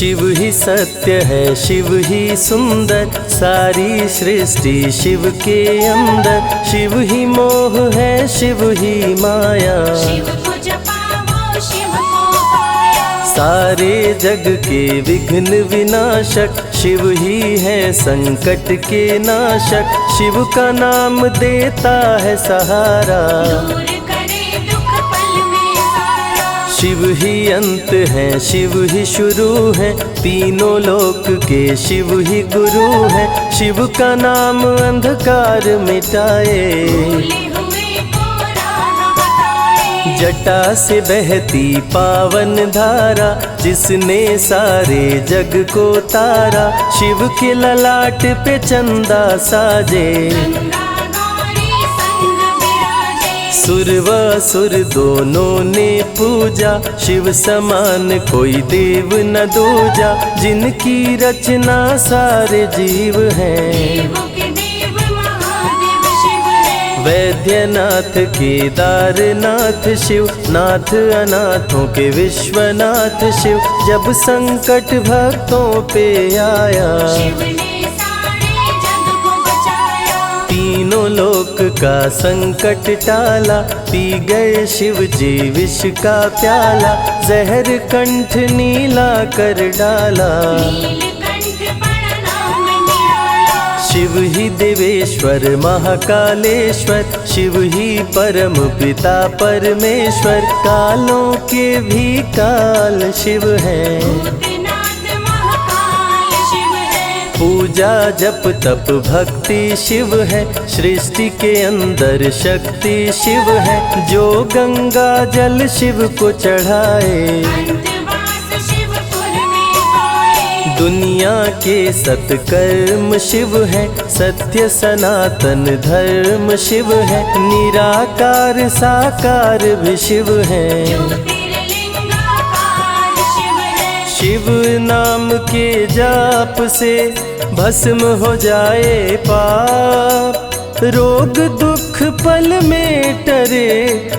शिव ही सत्य है, शिव ही सुंदर, सारी सृष्टि शिव के अंदर। शिव ही मोह है, शिव ही माया, शिव को जपाओ शिव को पाया। सारे जग के विघ्न विनाशक, शिव ही है संकट के नाशक। शिव का नाम देता है सहारा, दूर करे दुख पल में सारा। शिव ही अंत है, शिव ही शुरू है, तीनों लोक के शिव ही गुरु है। शिव का नाम अंधकार मिटाए, भूले हुए को राह बताए। जटा से बहती पावन धारा, जिसने सारे जग को तारा। शिव के ललाट पे चंदा साजे, गंगा गौरी संग विराजे। सुर व असुर दोनों ने पूजा, शिव समान कोई देव न दूजा। जिनकी रचना सारे जीव हैं, देवों के देव महादेव शिव है। वैद्यनाथ केदारनाथ शिव, नाथ अनाथों के विश्वनाथ शिव। जब संकट भक्तों पे आया, शिव ने सारे जग को बचाया। तीनों लोक का संकट टाला, पी गए शिव जी विष का प्याला। जहर कंठ नीला कर डाला, नीलकंठ बड़ा नाम निराला। शिव ही देवेश्वर महाकालेश्वर, शिव ही परम पिता परमेश्वर। कालों के भी काल शिव हैं, भूतनाथ महाकाल शिव है। पूजा जप तप भक्ति शिव है, सृष्टि के अंदर शक्ति शिव है। जो गंगा जल शिव को चढ़ाए, अंतवास शिवपुर में पाए। दुनिया के सत्कर्म शिव है, सत्य सनातन धर्म शिव है। निराकार साकार भी शिव है, ज्योतिर्लिंगाकार शिव है। शिव नाम के जाप से भस्म हो जाए पाप। रोग दुख पल में टरे,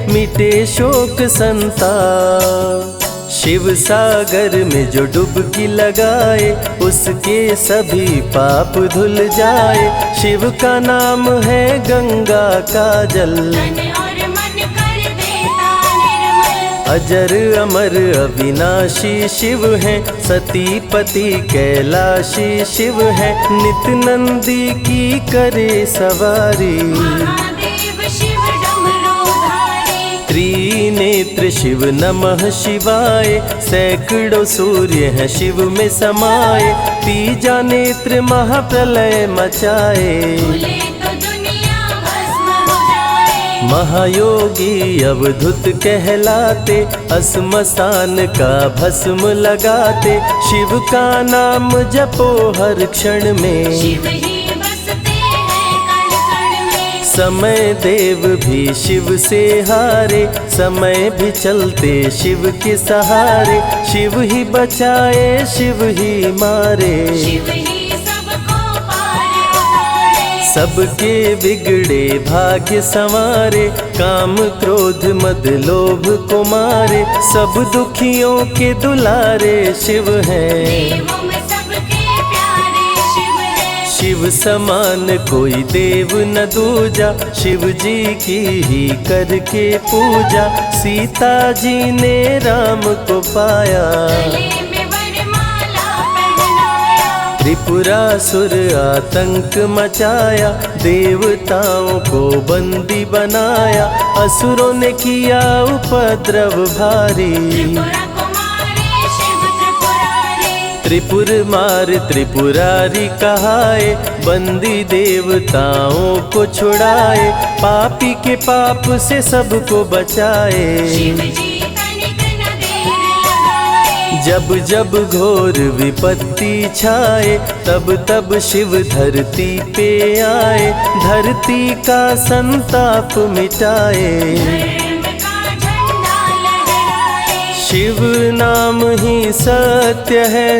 मिटे शोक संताप। शिव सागर में जो डुबकी लगाए, उसके सभी पाप धुल जाए। शिव का नाम है गंगा का जल, तन और मन कर देता निर्मल। अजर अमर अविनाशी शिव है, सती पति कैलाशी शिव है। नित नंदी की करे सवारी, महादेव शिव डमरूधारी। त्रिनेत्र शिव नमः शिवाय। सैकड़ों सूर्य हैं शिव में समाये, तीजा नेत्र महाप्रलय मचाए। भूले तो दुनिया भस्म हो जाए। महायोगी अवधूत कहलाते, असमसान का भस्म लगाते। शिव का नाम जपो हर क्षण में, शिव ही बसते हैं कण कण में। समय देव भी शिव से हारे, समय भी चलते शिव के सहारे। शिव ही बचाए शिव ही मारे, शिव ही सबको पार उतारे। सबके बिगड़े भाग्य संवारे। काम क्रोध मद लोभ को मारे, सब दुखियों के दुलारे शिव हैं। देवों में सबके प्यारे शिव है। शिव समान कोई देव न दूजा, शिव जी की ही करके पूजा। सीता जी ने राम को पाया, गले में वरमाला पहनाया। त्रिपुरासुर आतंक मचाया, देवताओं को बंदी बनाया। असुरों ने किया उपद्रव भारी, त्रिपुरा को मारे शिव त्रिपुरारी। त्रिपुर मार त्रिपुरारी कहाए, बंदी देवताओं को छुड़ाए। पापी के पाप से सबको बचाए, शिव जी तनिक न देर लगाए। जब जब घोर विपत्ति छाए, तब तब शिव धरती पे आए। धरती का संताप मिटाए, धर्म का झंडा लहराए। शिव नाम ही सत्य है,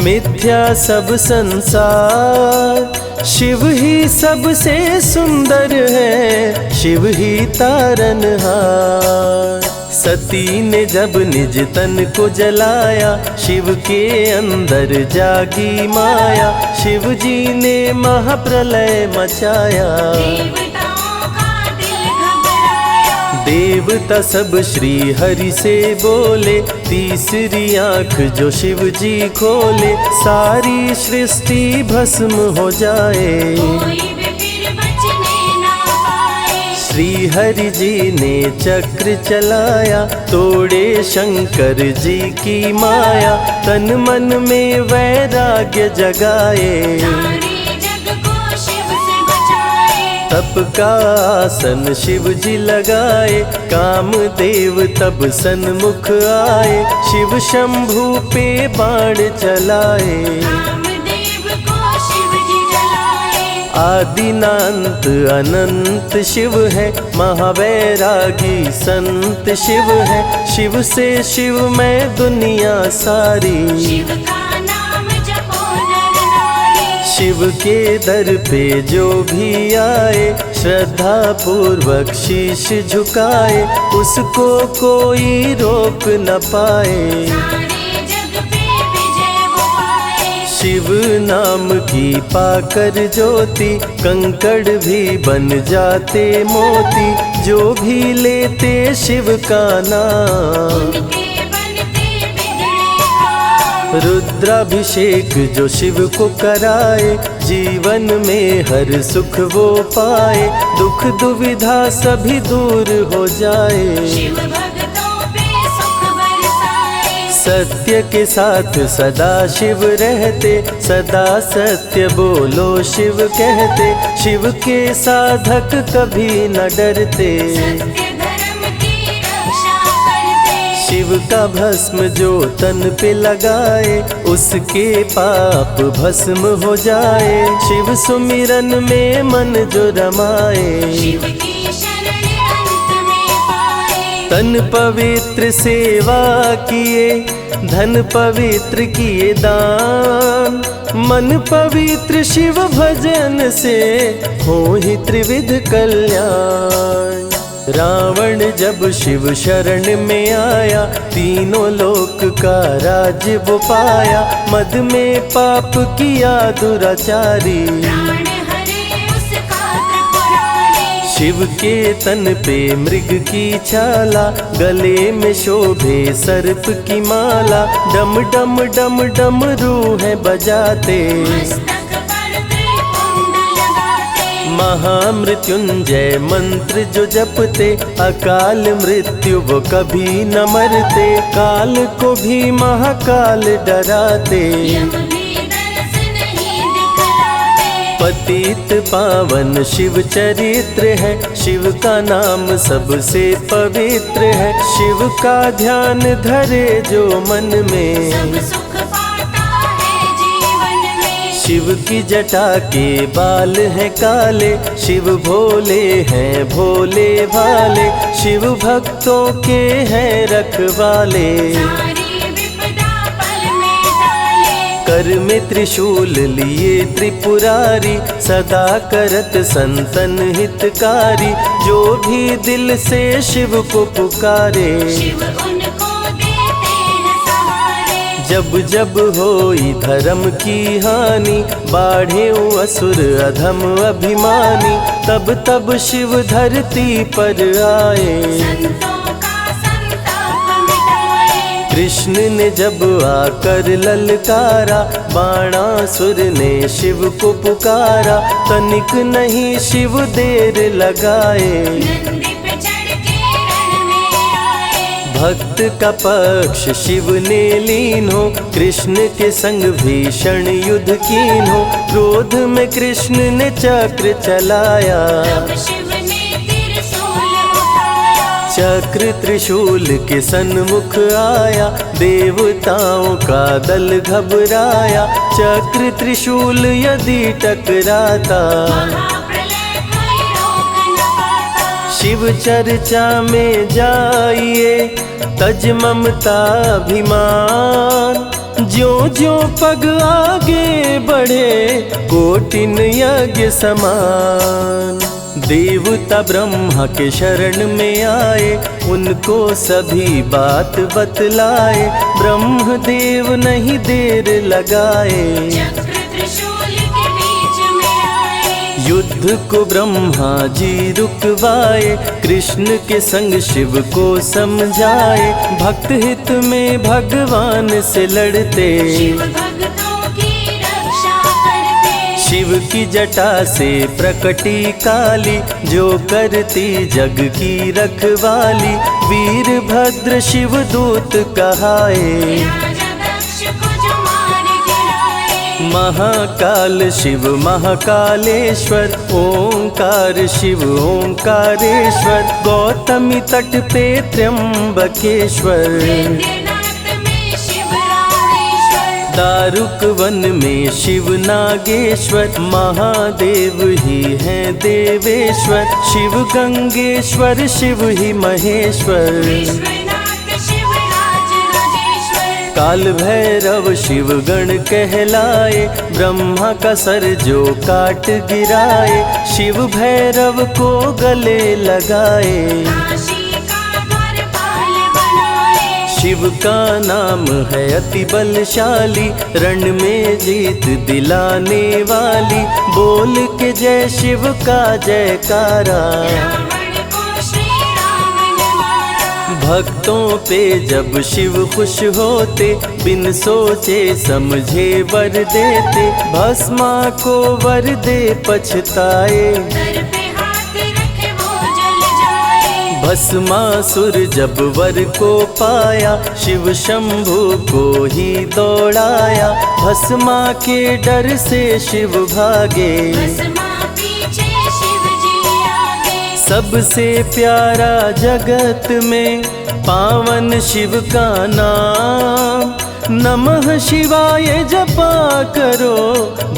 मिथ्या सब संसार। शिव ही सबसे सुंदर है, शिव ही तारनहार। सती ने जब निज तन को जलाया, शिव के अंदर जागी माया, शिव जी ने महाप्रलय मचाया। देवताओं का दिल घबराया, देवता सब श्री हरि से बोले, तीसरी आंख जो शिव जी खोले, सारी सृष्टि भस्म हो जाए। कोई भी फिर बचने ना पाए। श्री हरि जी ने चक्र चलाया, तोड़े शंकर जी की माया, तन मन में वैराग्य जगाए। सारे जग को शिव से बचाए। तप का आसन शिव जी लगाए, कामदेव तब सन्मुख आए, शिव शंभू पे बाण चलाए। कामदेव को शिव जी जलाए। आदिनांत अनंत शिव है, महावैरागी संत शिव है, शिव से शिव में दुनिया सारी। शिव का नाम जपो नर नारी। शिव के दर पे जो भी आए, श्रद्धा पूर्वक शीश झुकाए, उसको कोई रोक न पाए। सारे जग पे विजय वो पाए। शिव नाम की पाकर ज्योति, कंकड़ भी बन जाते मोती, जो भी लेते शिव का नाम। उनके बनते बिगड़े काम। रुद्राभिषेक जो शिव को कराए, जीवन में हर सुख वो पाए, दुख दुविधा सभी दूर हो जाए। शिव भक्तों पे सुख बरसाए। सत्य के साथ सदा शिव रहते, सदा सत्य बोलो शिव कहते, शिव के साधक कभी न डरते। सत्य धर्म की रक्षा करते। शिव का भस्म जो तन पे लगाए, उसके पाप भस्म हो जाए। शिव सुमिरन में मन जो रमाए, शिव की शरण अंत में पाए। तन पवित्र सेवा किए, धन पवित्र किए दान, मन पवित्र शिव भजन से हो ही त्रिविध कल्याण। रावण जब शिव शरण में आया, तीनों लोक का राज्य वो पाया, मद में पाप किया दुराचारी। प्राण हरे उसका त्रिपुरारी। शिव के तन पे मृग की छाला, गले में शोभे सर्प की माला, डम डम डम डम रूह बजाते। मस्तक पर त्रिपुंड लगाते। महामृत्युंजय मंत्र जो जपते, अकाल मृत्यु वो कभी न मरते, काल को भी महाकाल डराते। यम भी दरस नहीं दिखलाते। पतित पावन शिव चरित्र है, शिव का नाम सबसे पवित्र है, शिव का ध्यान धरे जो मन में, सब सुख पाता है जीवन में। शिव की जटा के बाल हैं काले, शिव भोले हैं भोले भाले, शिव भक्तों के हैं रखवाले। सारी विपदा पल में टाले। कर में त्रिशूल लिए त्रिपुरारी, सदा करत संतन हितकारी, जो भी दिल से शिव को पुकारे। शिव उनको देते हैं सहारे। जब जब होई धर्म की हानि, बाढ़े असुर अधम अभिमानी, तब तब शिव धरती पर आए। संतों का संताप मिटाए। कृष्ण ने जब आकर ललकारा, बाणासुर ने शिव को पुकारा, तनिक नहीं शिव देर लगाए। नंदी पे चढ़ के रण में आए। भक्त का पक्ष शिव ने लीन हो, कृष्ण के संग भीषण युद्ध कीन हो, क्रोध में कृष्ण ने चक्र चलाया। तब शिव ने त्रिशूल उठाया। चक्र त्रिशूल के सन्मुख आया, देवताओं का दल घबराया, चक्र त्रिशूल यदि टकराता, महाप्रलय कोई रोक न पाता। शिव चर्चा में जाइए, तज ममता अभिमान, ज्यों ज्यों पग आगे बढ़े, कोटिन यज्ञ समान। देवता ब्रह्मा के शरण में आए, उनको सभी बात बतलाए। ब्रह्मदेव नहीं देर लगाए, चक्र त्रिशूल के बीच में आए। युद्ध को ब्रह्मा जी रुकवाए, कृष्ण के संग शिव को समझाए। भक्त हित में भगवान से लड़ते, शिव भक्तों की रक्षा करते। शिव की जटा से प्रकटी काली, जो करती जग की रखवाली। वीरभद्र शिव दूत कहाए, राजा दक्ष को जो मार गिराए। महाकाल शिव महाकालेश्वर, ओंकार शिव ओंकारेश्वर। गौतमी तट पे त्र्यंबकेश्वर, वैद्यनाथ में शिव रामेश्वर। दारुक वन में शिव नागेश्वर। महादेव ही हैं देवेश्वर, शिव गंगेश्वर शिव ही महेश्वर। विश्वनाथ शिव राज राजेश्वर। काल भैरव शिव गण कहलाए, ब्रह्मा का सर जो काट गिराए। शिव भैरव को गले लगाए, काशी का द्वारपाल बनाए। शिव का नाम है अति बलशाली, रण में जीत दिलाने वाली। बोल के जय शिव का जयकारा, रावण को श्री राम ने मारा। भक्तों पे जब शिव खुश होते, बिन सोचे समझे वर देते। भस्मा को वर दे पछताए, सर पे हाथ रखे वो जल जाए। भस्मासुर जब वर को पाया, शिव शंभु को ही दौड़ाया। भस्मा के डर से शिव भागे, भस्मा पीछे शिव जी आगे। सबसे प्यारा जगत में पावन शिव का नाम। नमः शिवाय जपा करो,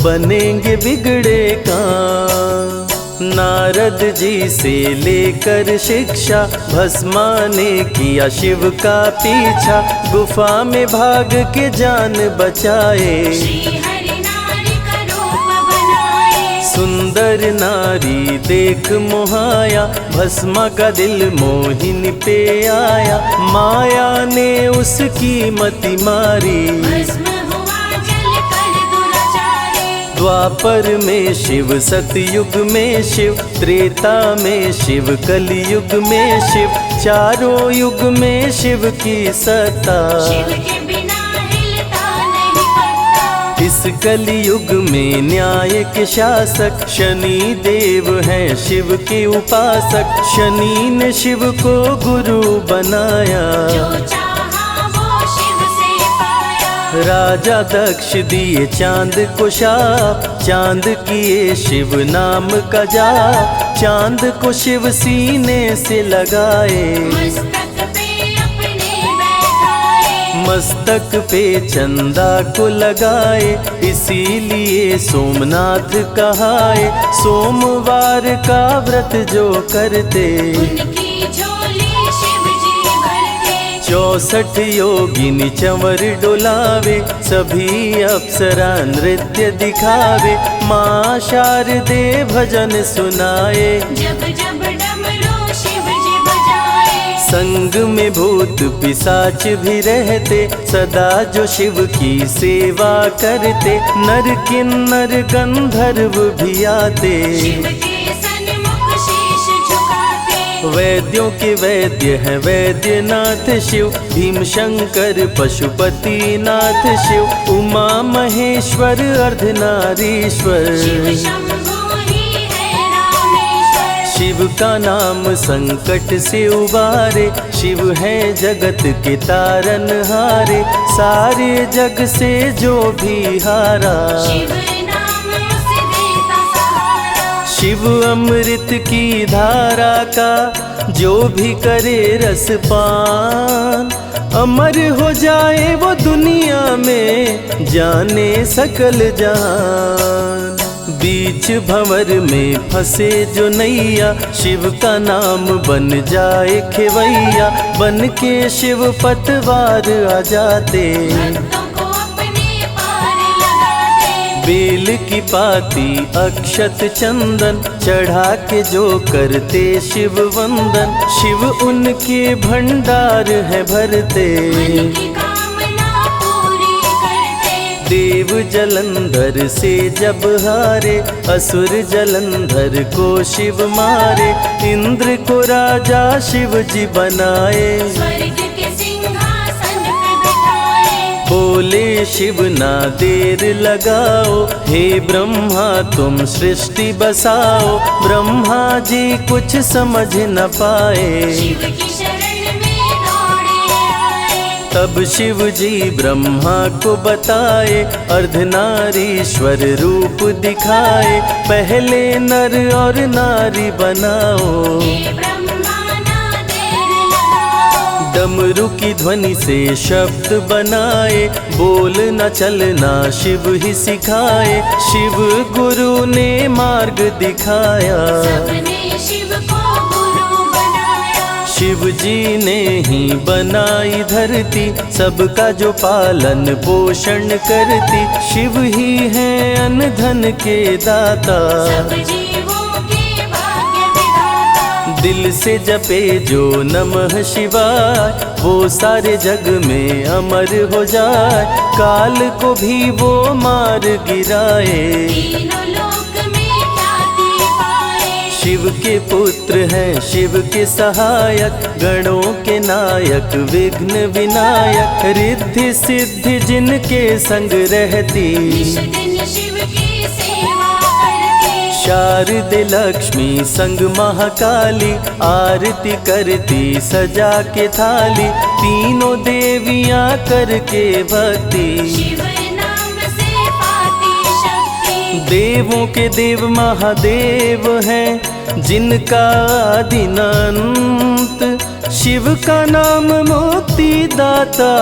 बनेंगे बिगड़े काम। नारद जी से लेकर शिक्षा, भस्मा ने किया शिव का पीछा। गुफा में भाग के जान बचाए, श्री हरि नारी का रूप बनाए। सुंदर नारी देख मोहाया, भस्मा का दिल मोहिनी पे आया। माया ने उसकी मति मारी, भस्म हुआ जल कर दुराचारी। द्वापर में शिव सतयुग में शिव, त्रेता में शिव कलयुग में शिव। चारों युग में शिव की सत्ता, शिव के बिना हिलता नहीं पत्ता। इस कलयुग में न्याय के शासक, शनि देव हैं शिव के उपासक। शनि ने शिव को गुरु बनाया, जो चाहा वो शिव से पाया। राजा दक्ष दिए चांद को शाप, चांद किए शिव नाम का जाप। चांद को शिव सीने से लगाए, मस्तक पे अपने बैठाए। मस्तक पे चंदा को लगाए। इसीलिए सोमनाथ कहाए, सोमवार का व्रत जो करते। उनकी झोली शिव जी भरते। 64 योगिनी चंवर डोलावे, सभी अप्सरा नृत्य दिखावे। माँ शारदे भजन सुनाए, जब जब डमरू शिव जी बजाए। संग में भूत पिशाच भी रहते, सदा जो शिव की सेवा करते। नर किन्नर गंधर्व भी आते, शिव के सन्मुख शीश झुकाते। वैद्यों के वैद्य हैं वैद्यनाथ शिव। भीम शंकर पशुपति नाथ शिव, उमा महेश्वर अर्धनारीश्वर। शिव शंभु ही है रामेश्वर। शिव का नाम संकट से उबारे, शिव है जगत के तारनहारे। सारे जग से जो भी हारा, शिव नाम उसे देता सहारा। शिव अमृत की धारा का जो भी करे रसपान। अमर हो जाए वो दुनिया में, जाने सकल जहान। बीच भंवर में फंसे जो नैया, शिव का नाम बन जाए खेवैया। बन के शिव पतवार आ जाते, भक्तों को अपने पार लगाते। बेल की पाती अक्षत चंदन चढ़ा के जो करते शिव वंदन, शिव उनके भंडार है भरते। मन की कामना पूरी करते। देव जलंधर से जब हारे, असुर जलंधर को शिव मारे। इंद्र को राजा शिव जी बनाए, स्वर्ग के सिंहासन पे बिठाए। बोले शिव ना देर लगाओ, हे ब्रह्मा तुम सृष्टि बसाओ। ब्रह्मा जी कुछ समझ न पाए, शिव की शरण में दौड़े आए। तब शिव जी ब्रह्मा को बताए, अर्धनारीश्वर रूप दिखाए। पहले नर और नारी बनाओ, हे ब्रह्मा ना देर लगाओ। डमरू की ध्वनि से शब्द बनाए, बोलना चलना शिव ही सिखाए। शिव गुरु ने मार्ग दिखाया, सबने शिव को गुरु बनाया। शिव जी ने ही बनाई धरती, सबका जो पालन पोषण करती। शिव ही है अन्न धन के दाता, सब जीवों के भाग्य विधाता। दिल से जपे जो नमः शिवाय, वो सारे जग में अमर हो जाए। काल को भी वो मार गिराए, तीनों लोक में ख्याति पाए। शिव के पुत्र हैं शिव के सहायक, गणों के नायक विघ्न विनायक। रिद्धि सिद्धि जिनके संग रहती, निश दिन शिव की सेवा करते। शारदे लक्ष्मी संग महाकाली, आरती करती सजा के थाली। तीनों देवियां करके भक्ति, शिव नाम से पाती शक्ति। देवों के देव महादेव हैं, जिनका आदि न अंत। शिव का नाम मुक्ति दाता,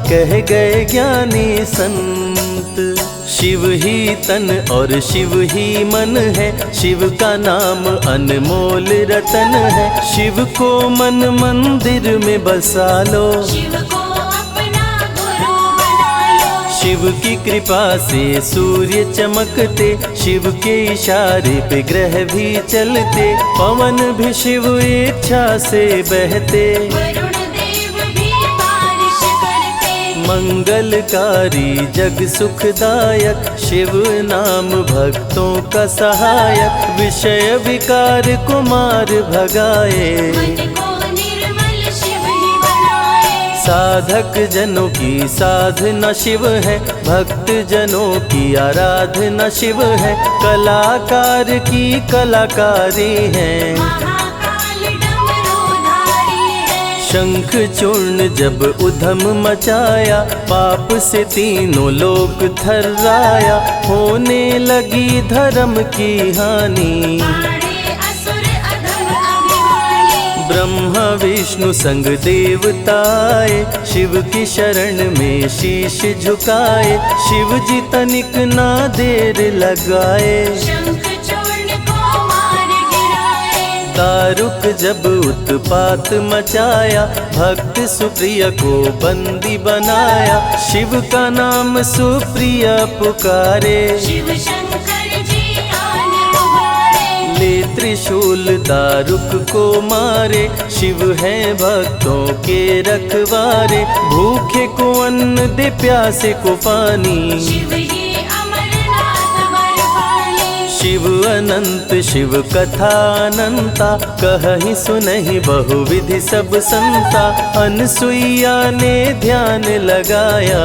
कह गए ज्ञानी संत। शिव ही तन और शिव ही मन है, शिव का नाम अनमोल रतन है। शिव को मन मंदिर में बसा लो, शिव को अपना गुरु बना लो। शिव की कृपा से सूर्य चमकते, शिव के इशारे पे ग्रह भी चलते। पवन भी शिव इच्छा से बहते, वरुण देव भी बारिश करते। मंगलकारी जग सुखदायक, शिव नाम भक्तों का सहायक। विषय विकार को मार भगाए, मन को निर्मल शिव ही बनाए। साधक जनों की साधना शिव है, भक्त जनों की आराधना शिव है। कलाकार की कलाकारी है, महाकाल डमरूधारी है। शंख चूर्ण जब उधम मचाया, पाप से तीनों लोक थर्राया। होने लगी धर्म की हानि, बाड़े असुर अधम अभिमानी। ब्रह्मा विष्णु संग देवताए, शिव की शरण में शीश झुकाए। शिव जी तनिक ना देर लगाए, शंख चूर्ण को मार गिराए। दारुक जब उत्पात मचाया, भक्त सुप्रिय को बंदी बनाया। शिव का नाम सुप्रिय पुकारे, शिव शंकर जी आन उबारे। ले त्रिशूल दारुक को मारे। शिव है भक्तों के रखवारे, भूखे को अन्न दे प्यासे को पानी। शिव ही अमरनाथ बरपाली। शिव अनंत शिव कथा अनंता, कहीं सुनहि बहुविधि सब संता। अनसुईया ने ध्यान लगाया,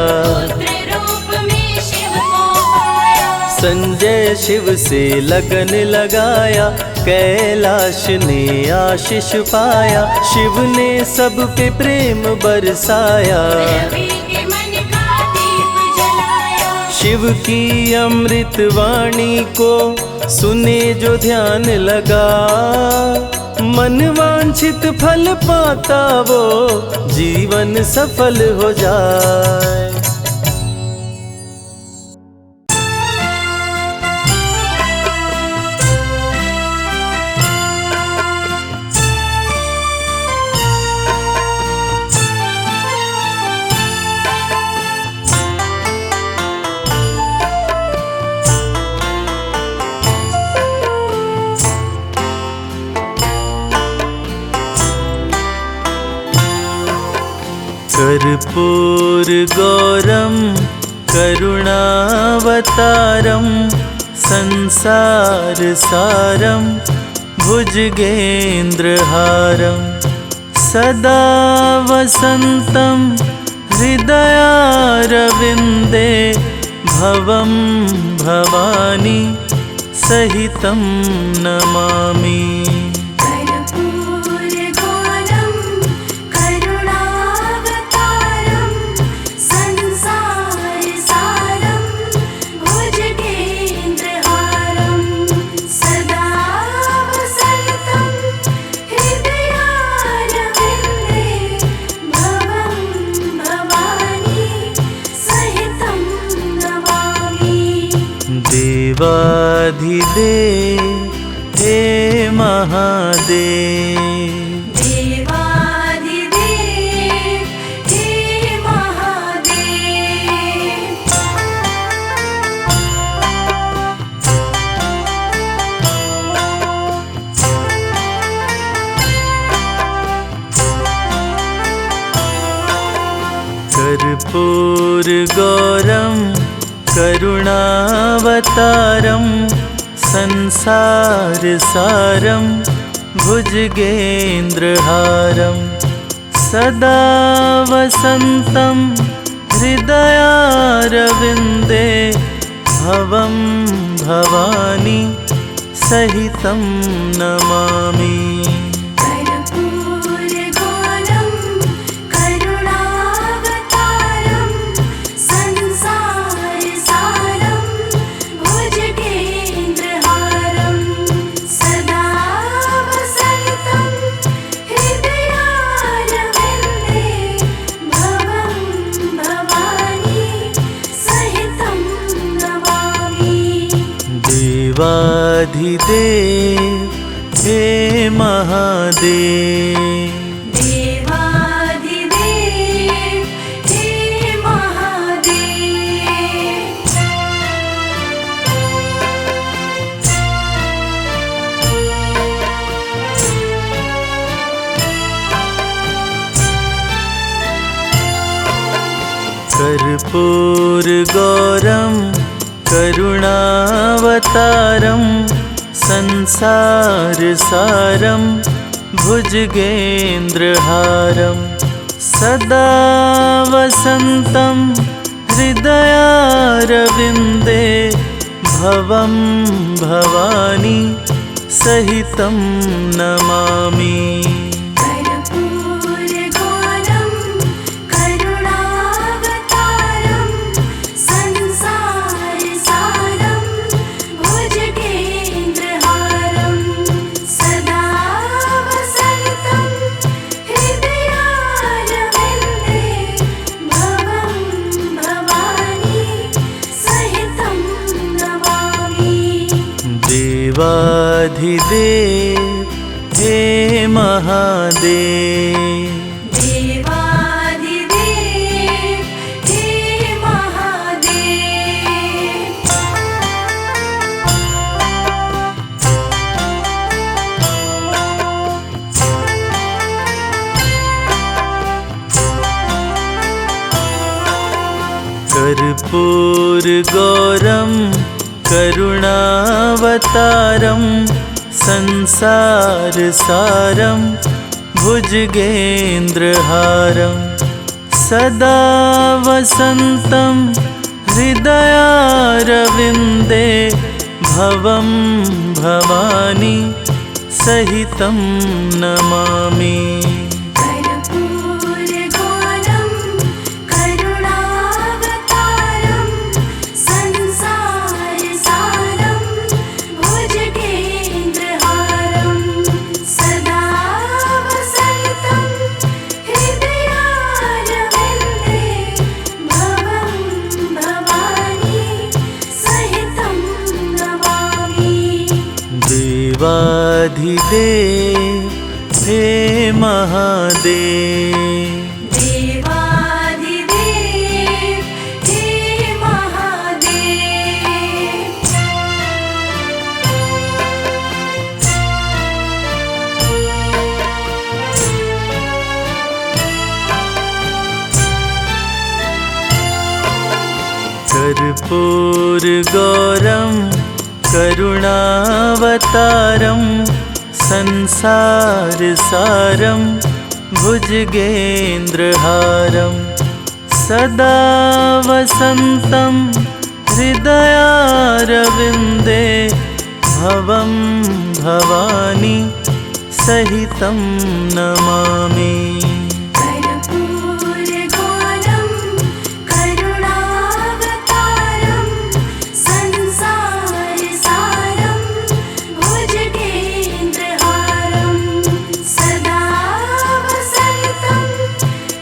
पुत्र रूप में शिव को पाया। संजय शिव से लगन लगाया। कैलाश ने आशीष पाया, शिव ने सब पे प्रेम बरसाया। रवि के मन का दीप जलाया। शिव की अमृत वाणी को सुने जो ध्यान लगा, मन वांछित फल पाता वो जीवन सफल हो जाए। कर्पूरगौरं करुणावतारं संसारसारं भुजगेन्द्रहारं सदा वसन्तं हृदयारविन्दे भवं भवानी सहितं नमामि। कर्पूरगौरं करुणावतारं संसारसारं भुजगेन्द्रहारं सदा वसन्तं हृदयारविन्दे भवं भवानी सहितं नमामि। देवाधिदेव हे महादेव, देवाधिदेव हे महादेव। कर्पूरगौरं करुणावतारं संसारसारं भुजगेन्द्रहारं सदा वसन्तं हृदयारविन्दे भवं भवानी सहितं नमामि। कर्पूरगौरं करुणावतारं संसारसारं भुजगेन्द्रहारं सदा वसन्तं हृदयारविन्दे भवं भवानी सहितं नमामि। देवाधिदेव हे महादेव, देवाधिदेव हे महादेव। कर्पूरगौरं करुणावतारं संसारसारं भुजगेन्द्रहारं सदा वसन्तं हृदयारविन्दे भवं भवानी सहितं नमामि। कर्पूरगौरं करुणावतारं संसारसारं भुजगेन्द्रहारं सदा वसन्तं हृदयारविन्दे भवं भवानी सहितं नमामि। देवाधिदेव हे महादेव, देवाधिदेव हे महादेव। कर्पूरगौरं करुणावतारं संसारसारं भुजगेन्द्रहारं सदा वसन्तं हृदयारविन्दे भवं भवानी सहितं नमामि। कर्पूरगौरं करुणावतारं संसारसारं भुजगेन्द्रहारं सदा वसन्तं हृदयारविन्दे भवं भवानी सहितं नमामि। देवाधिदेव हे महादेव, देवाधिदेव हे महादेव। कर्पूरगौरं करुणावतारं संसारसारं भुजगेन्द्रहारं सदा वसन्तं हृदयारविन्दे भवं भवानी सहितं नमामि। कर्पूरगौरं करुणावतारं संसारसारं भुजगेन्द्रहारं सदा वसन्तं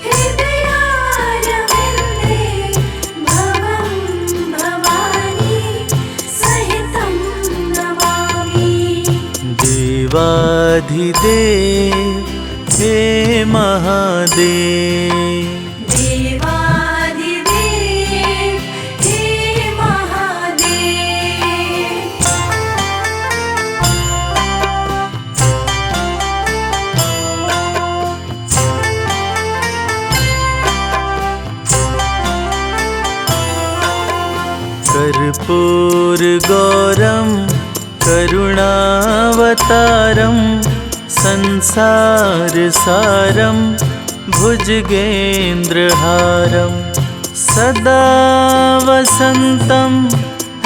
हृदयारविन्दे भवं भवानी सहितं नमामि। देवाधिदेव हे महादेव, देवाधिदेव हे महादेव। कर्पूरगौरं करुणावतारं संसारसारं भुजगेन्द्रहारं सदा वसन्तं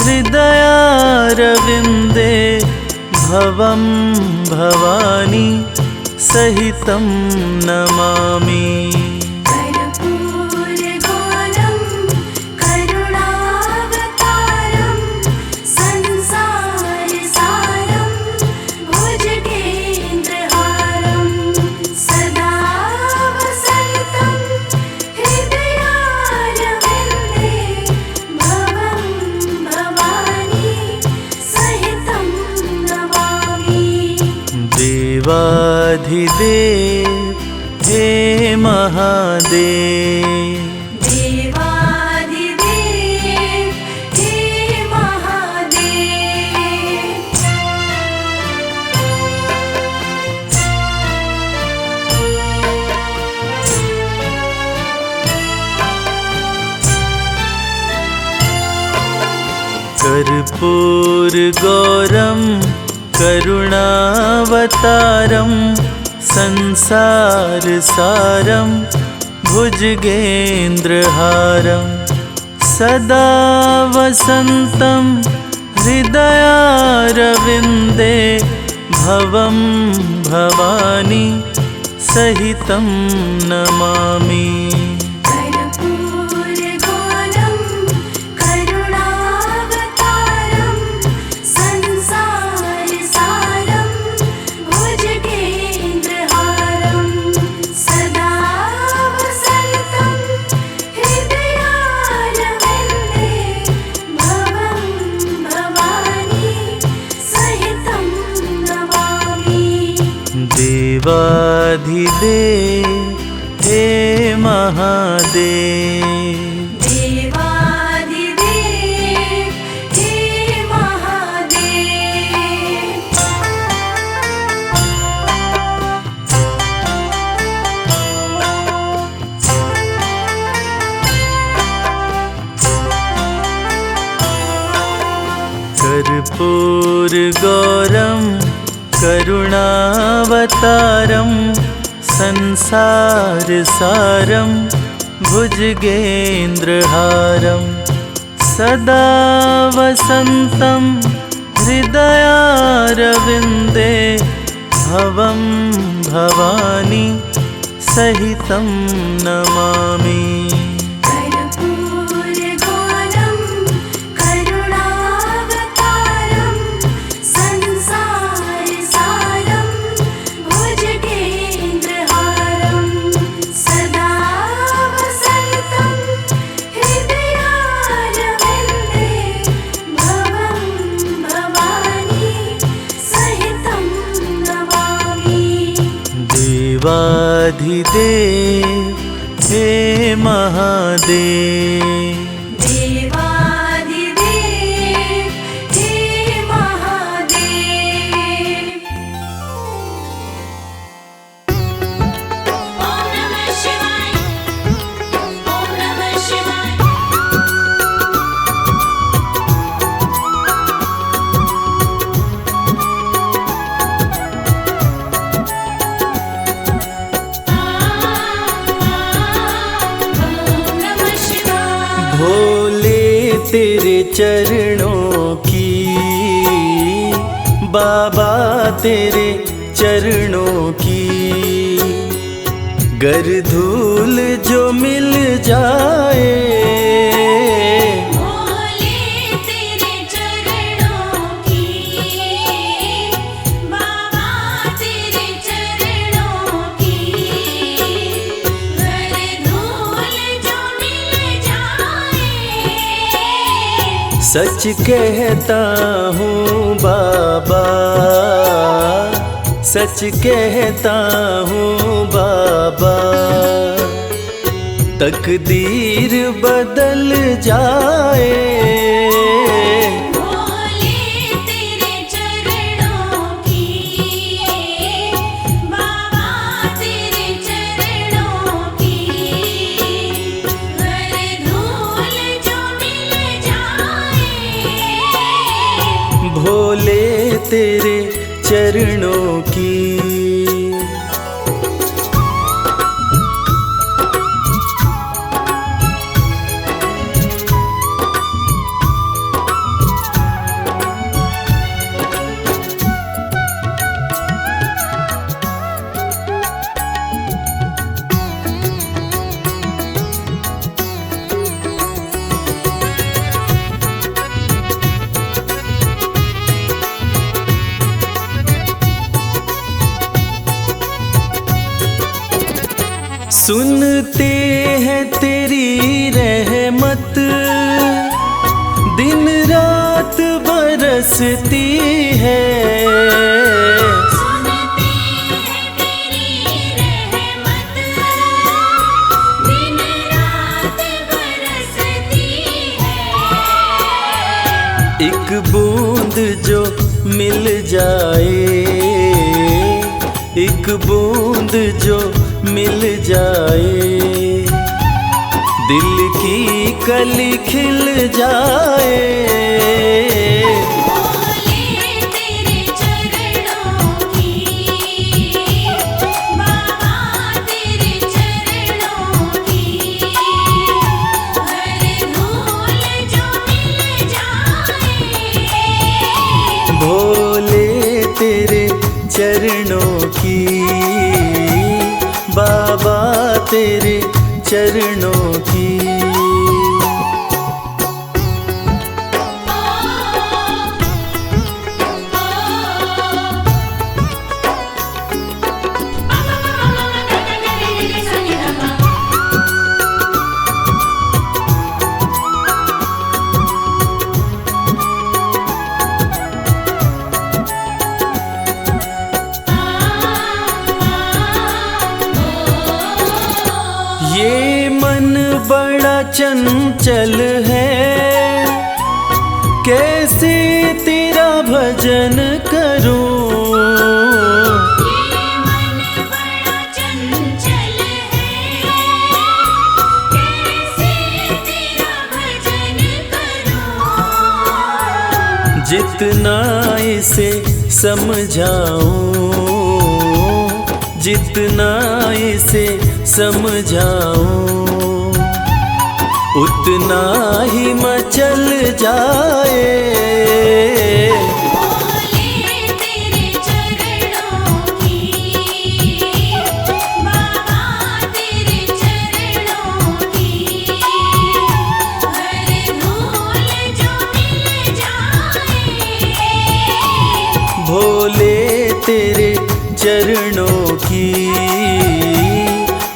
हृदयारविन्दे भवं भवानी सहितं नमामि। कर्पूरगौरं करुणावतारं संसारसारं भुजगेन्द्रहारं सदा वसन्तं हृदयारविन्दे भवं भवानी सहितं नमामि। देवाधिदेव हे महादेव, देवाधिदेव हे महादेव। कर्पूरगौरं करुणावतारं संसारसारं भुजगेन्द्रहारं सदा वसन्तं हृदयारविन्दे भवं भवानी सहितं नमामि। कर्पूरगौरं करुणावतारं संसारसारं भुजगेन्द्रहारं सदा वसन्तं हृदयारविन्दे भवं भवानी सहितं नमामि। देवाधिदेव हे महादेव, देवाधिदेव हे महादेव। कर्पूरगौरं करुणावतारं संसारसारं भुजगेन्द्रहारं सदा वसन्तं हृदयारविन्दे भवं भवानी सहितं नमामि। कर्पूरगौरं करुणावतारं संसारसारं भुजगेन्द्रहारं सदा वसन्तं हृदयारविन्दे भवं भवानी सहितं नमामि। देवाधिदेव हे महादेव, देवाधिदेव हे महादेव। ॐ नमः शिवाय, ॐ नमः शिवाय। तेरे चरणों की, बाबा तेरे चरणों की। गर धूल जो मिल जाए, भोले तेरे चरणों की, बाबा तेरे चरणों की। गर धूल जो मिल जाए, सच कहता हूँ बाबा, सच कहता हूँ बाबा। तकदीर बदल जाए, भोले तेरे चरणों की, बाबा तेरे चरणों की। गर धूल जो मिल जाए, भोले तेरे चरणों की। सुनते हैं तेरी रहमत, दिन रात बरसती है। सुनते हैं तेरी रहमत, दिन रात बरसती है। एक बूंद जो मिल जाए, एक बूंद जो मिल जाए, दिल की कली खिल जाए। भोले तेरे चरणों की, बाबा तेरे चरणों की। गर धूल जो मिल जाए, भोले तेरे चरणों की, बाबा तेरे चरणों की। ये मन बड़ा चंचल है, कैसे तेरा भजन करूं। ये मन बड़ा चंचल है, कैसे तेरा भजन करूं। जितना इसे समझाऊं, जितना इसे समझाऊं, उतना ही मचल जाए। भोले तेरे चरणों की, बाबा तेरे चरणों की। गर धूल जो मिल जाए, भोले तेरे चरणों की,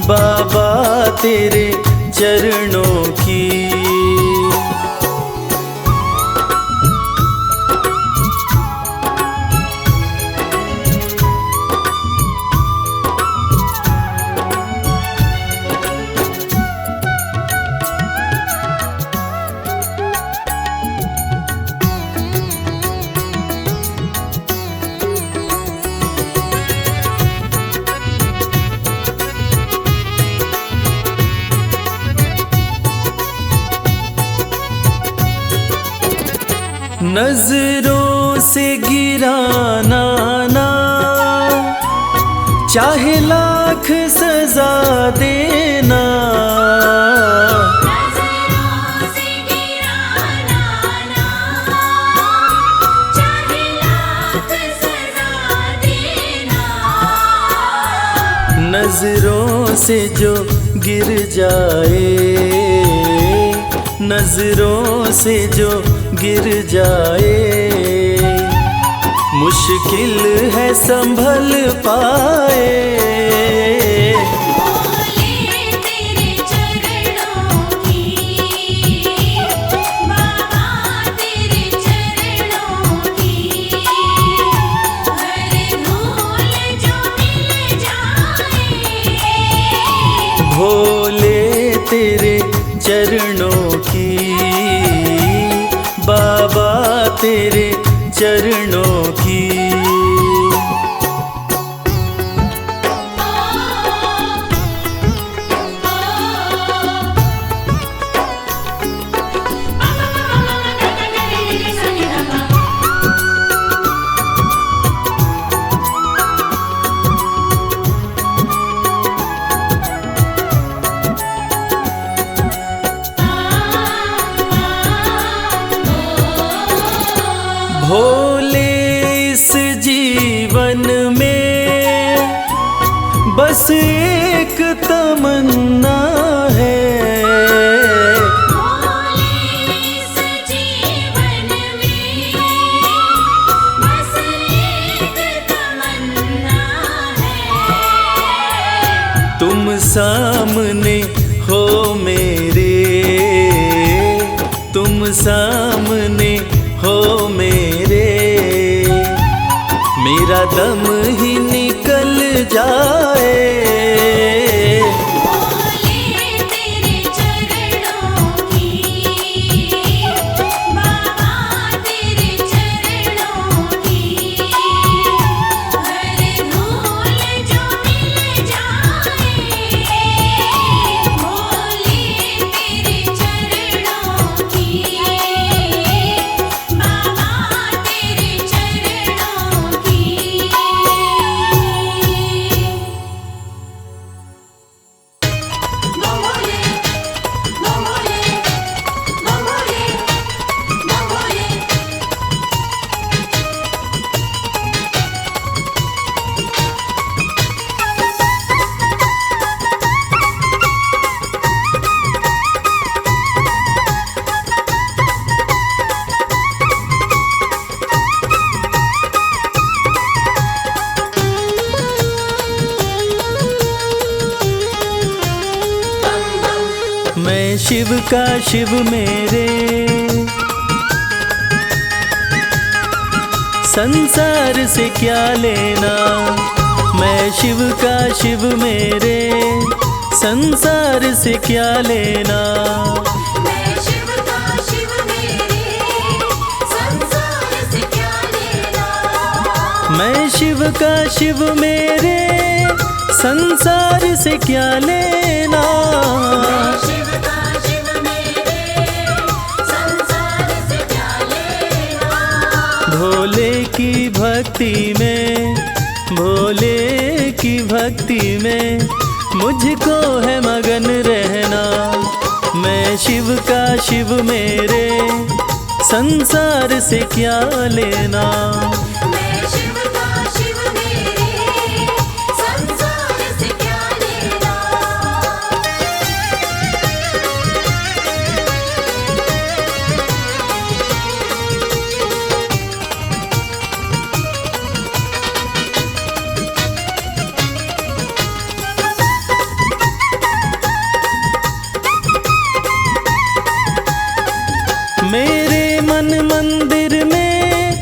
बाबा तेरे चरणों की। नजरों से गिराना ना, चाहे लाख सजा देना। नजरों से गिराना से जो गिर जाए, नजरों से जो गिर जाए, मुश्किल है संभल पाए। भोले तेरे चरणों की, बाबा तेरे चरणों की, हर धूल जो मिल जाए। भोले तेरे चरणों की, बाबा तेरे चरणों की। भोले इस जीवन में बस एक तमन्ना है, भोले इस जीवन में बस एक तमन्ना है। तुम सामने हो मेरे, तुम सामने हो मेरे, मेरा दम ही निकल जाए। भोले तेरे चरणों की, बाबा तेरे चरणों की, हर धूल जो मिल जाए। भोले तेरे चरणों की, बाबा तेरे चरणों की। भोले भोले भोले भोले। मैं शिव का शिव मेरे, संसार से क्या लेना। मैं शिव का शिव मेरे, संसार से क्या लेना। मैं शिव का शिव मेरे, संसार से क्या लेना। मैं शिव का शिव मेरे, संसार से क्या लेना। शिव का शिव मेरे, संसार से क्या लेना। भोले की भक्ति में, भोले की भक्ति में मुझको है मगन रहना। मैं शिव का शिव मेरे, संसार से क्या लेना। मैं शिव का शिव मेरे, संसार से क्या लेना। मेरे मन मंदिर में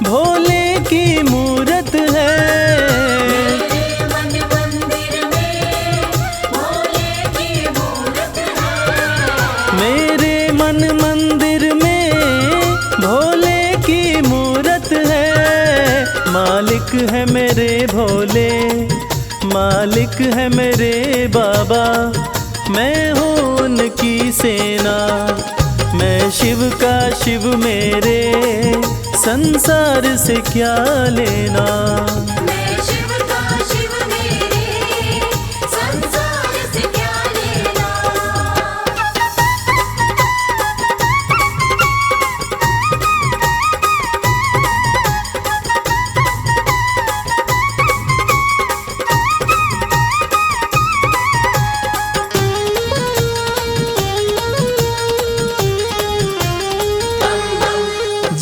भोले की मूरत है। मेरे मन मंदिर में भोले की मूरत है। मेरे मन मंदिर में भोले की मूरत है। मालिक है मेरे भोले, मालिक है मेरे बाबा, मैं हूँ उनकी सेना। मैं शिव का शिव मेरे, संसार से क्या लेना। मैं शिव का शिव मेरे, संसार से क्या लेना।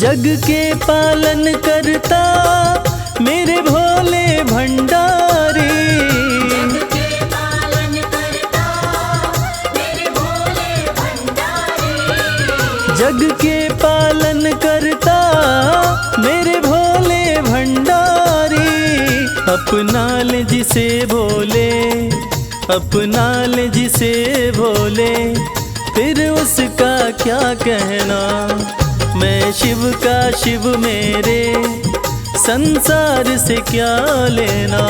जग के पालन करता मेरे भोले भंडारी। जग के पालन करता मेरे भोले भंडारी। जग के पालन करता मेरे भोले भंडारी। अपना ले जिसे भोले, अपना ले जिसे भोले, फिर उसका क्या कहना। मैं शिव का शिव मेरे, संसार से क्या लेना।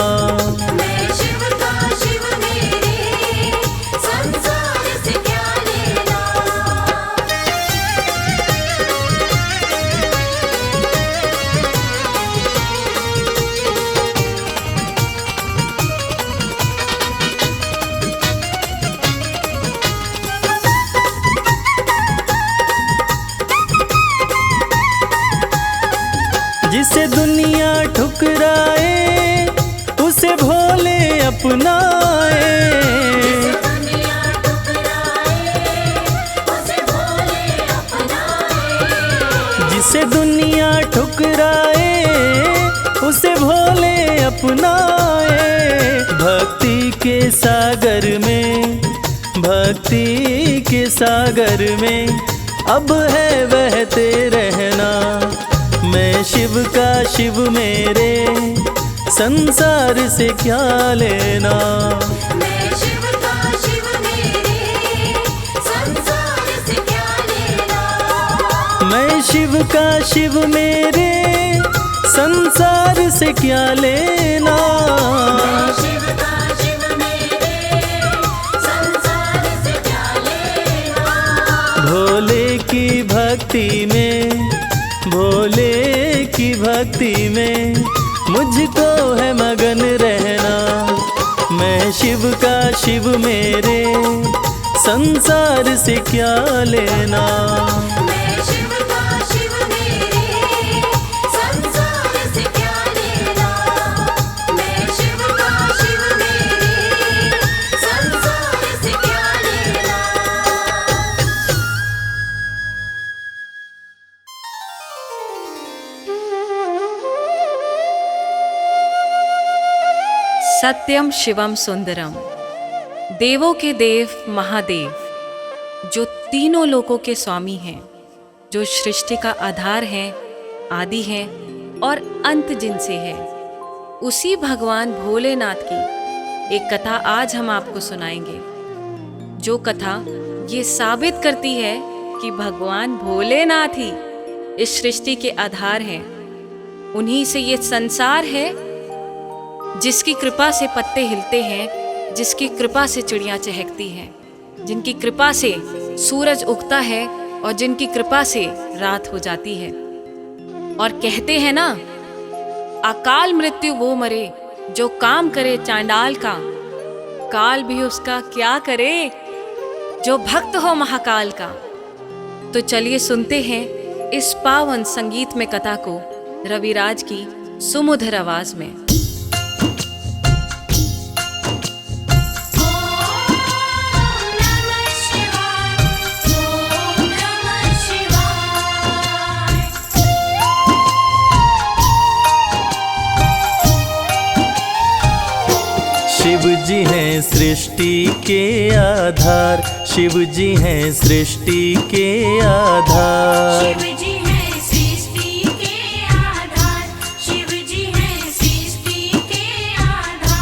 मैं शिव का शिव मेरे, संसार से क्या लेना। जिसे दुनिया ठुकराए उसे भोले अपनाए। दुनिया ठुकराए उसे भोले अपनाए। जिसे दुनिया ठुकराए उसे भोले अपनाए। भक्ति के सागर में, भक्ति के सागर में अब है बहते रहना। मैं शिव का शिव मेरे, संसार से क्या लेना। मैं शिव का शिव मेरे, संसार से क्या लेना। मैं शिव का शिव मेरे, संसार से क्या लेना। मैं शिव का शिव मेरे, संसार से क्या लेना। भोले की भक्ति में, भोले की भक्ति में मुझको है मगन रहना। मैं शिव का शिव मेरे, संसार से क्या लेना। मैं शिव का शिव मेरे, संसार से क्या लेना। मैं शिव का शिव मेरे, संसार से क्या लेना। सत्यम शिवम सुंदरम, देवों के देव महादेव, जो तीनों लोकों के स्वामी हैं, जो सृष्टि का आधार हैं, आदि हैं और अंत जिनसे है, उसी भगवान भोलेनाथ की एक कथा आज हम आपको सुनाएंगे। जो कथा ये साबित करती है कि भगवान भोलेनाथ ही इस सृष्टि के आधार हैं। उन्हीं से ये संसार है, जिसकी कृपा से पत्ते हिलते हैं, जिसकी कृपा से चिड़ियाँ चहकती हैं, जिनकी कृपा से सूरज उगता है और जिनकी कृपा से रात हो जाती है। और कहते हैं ना, अकाल मृत्यु वो मरे जो काम करे चांडाल का, काल भी उसका क्या करे जो भक्त हो महाकाल का। तो चलिए सुनते हैं इस पावन संगीत में कथा को रविराज की सुमधुर आवाज में। शिव जी हैं सृष्टि के आधार, शिव जी हैं सृष्टि के आधार। शिव जी हैं सृष्टि के आधार, शिव जी हैं सृष्टि के आधार।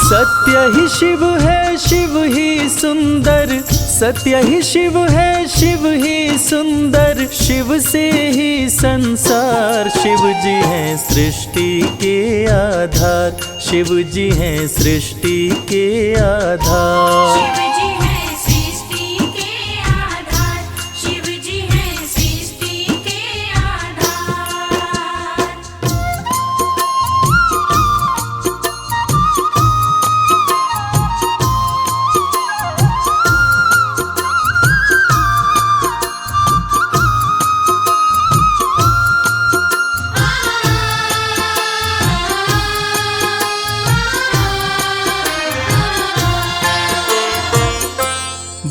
सत्य ही शिव है, शिव ही सुंदर, सत्य ही शिव है, शिव ही सुंदर, शिव से ही संसार। शिव जी हैं सृष्टि के आधार, शिव जी हैं सृष्टि के आधार। शिव जी हैं सृष्टि के आधार, शिव जी हैं सृष्टि के आधार।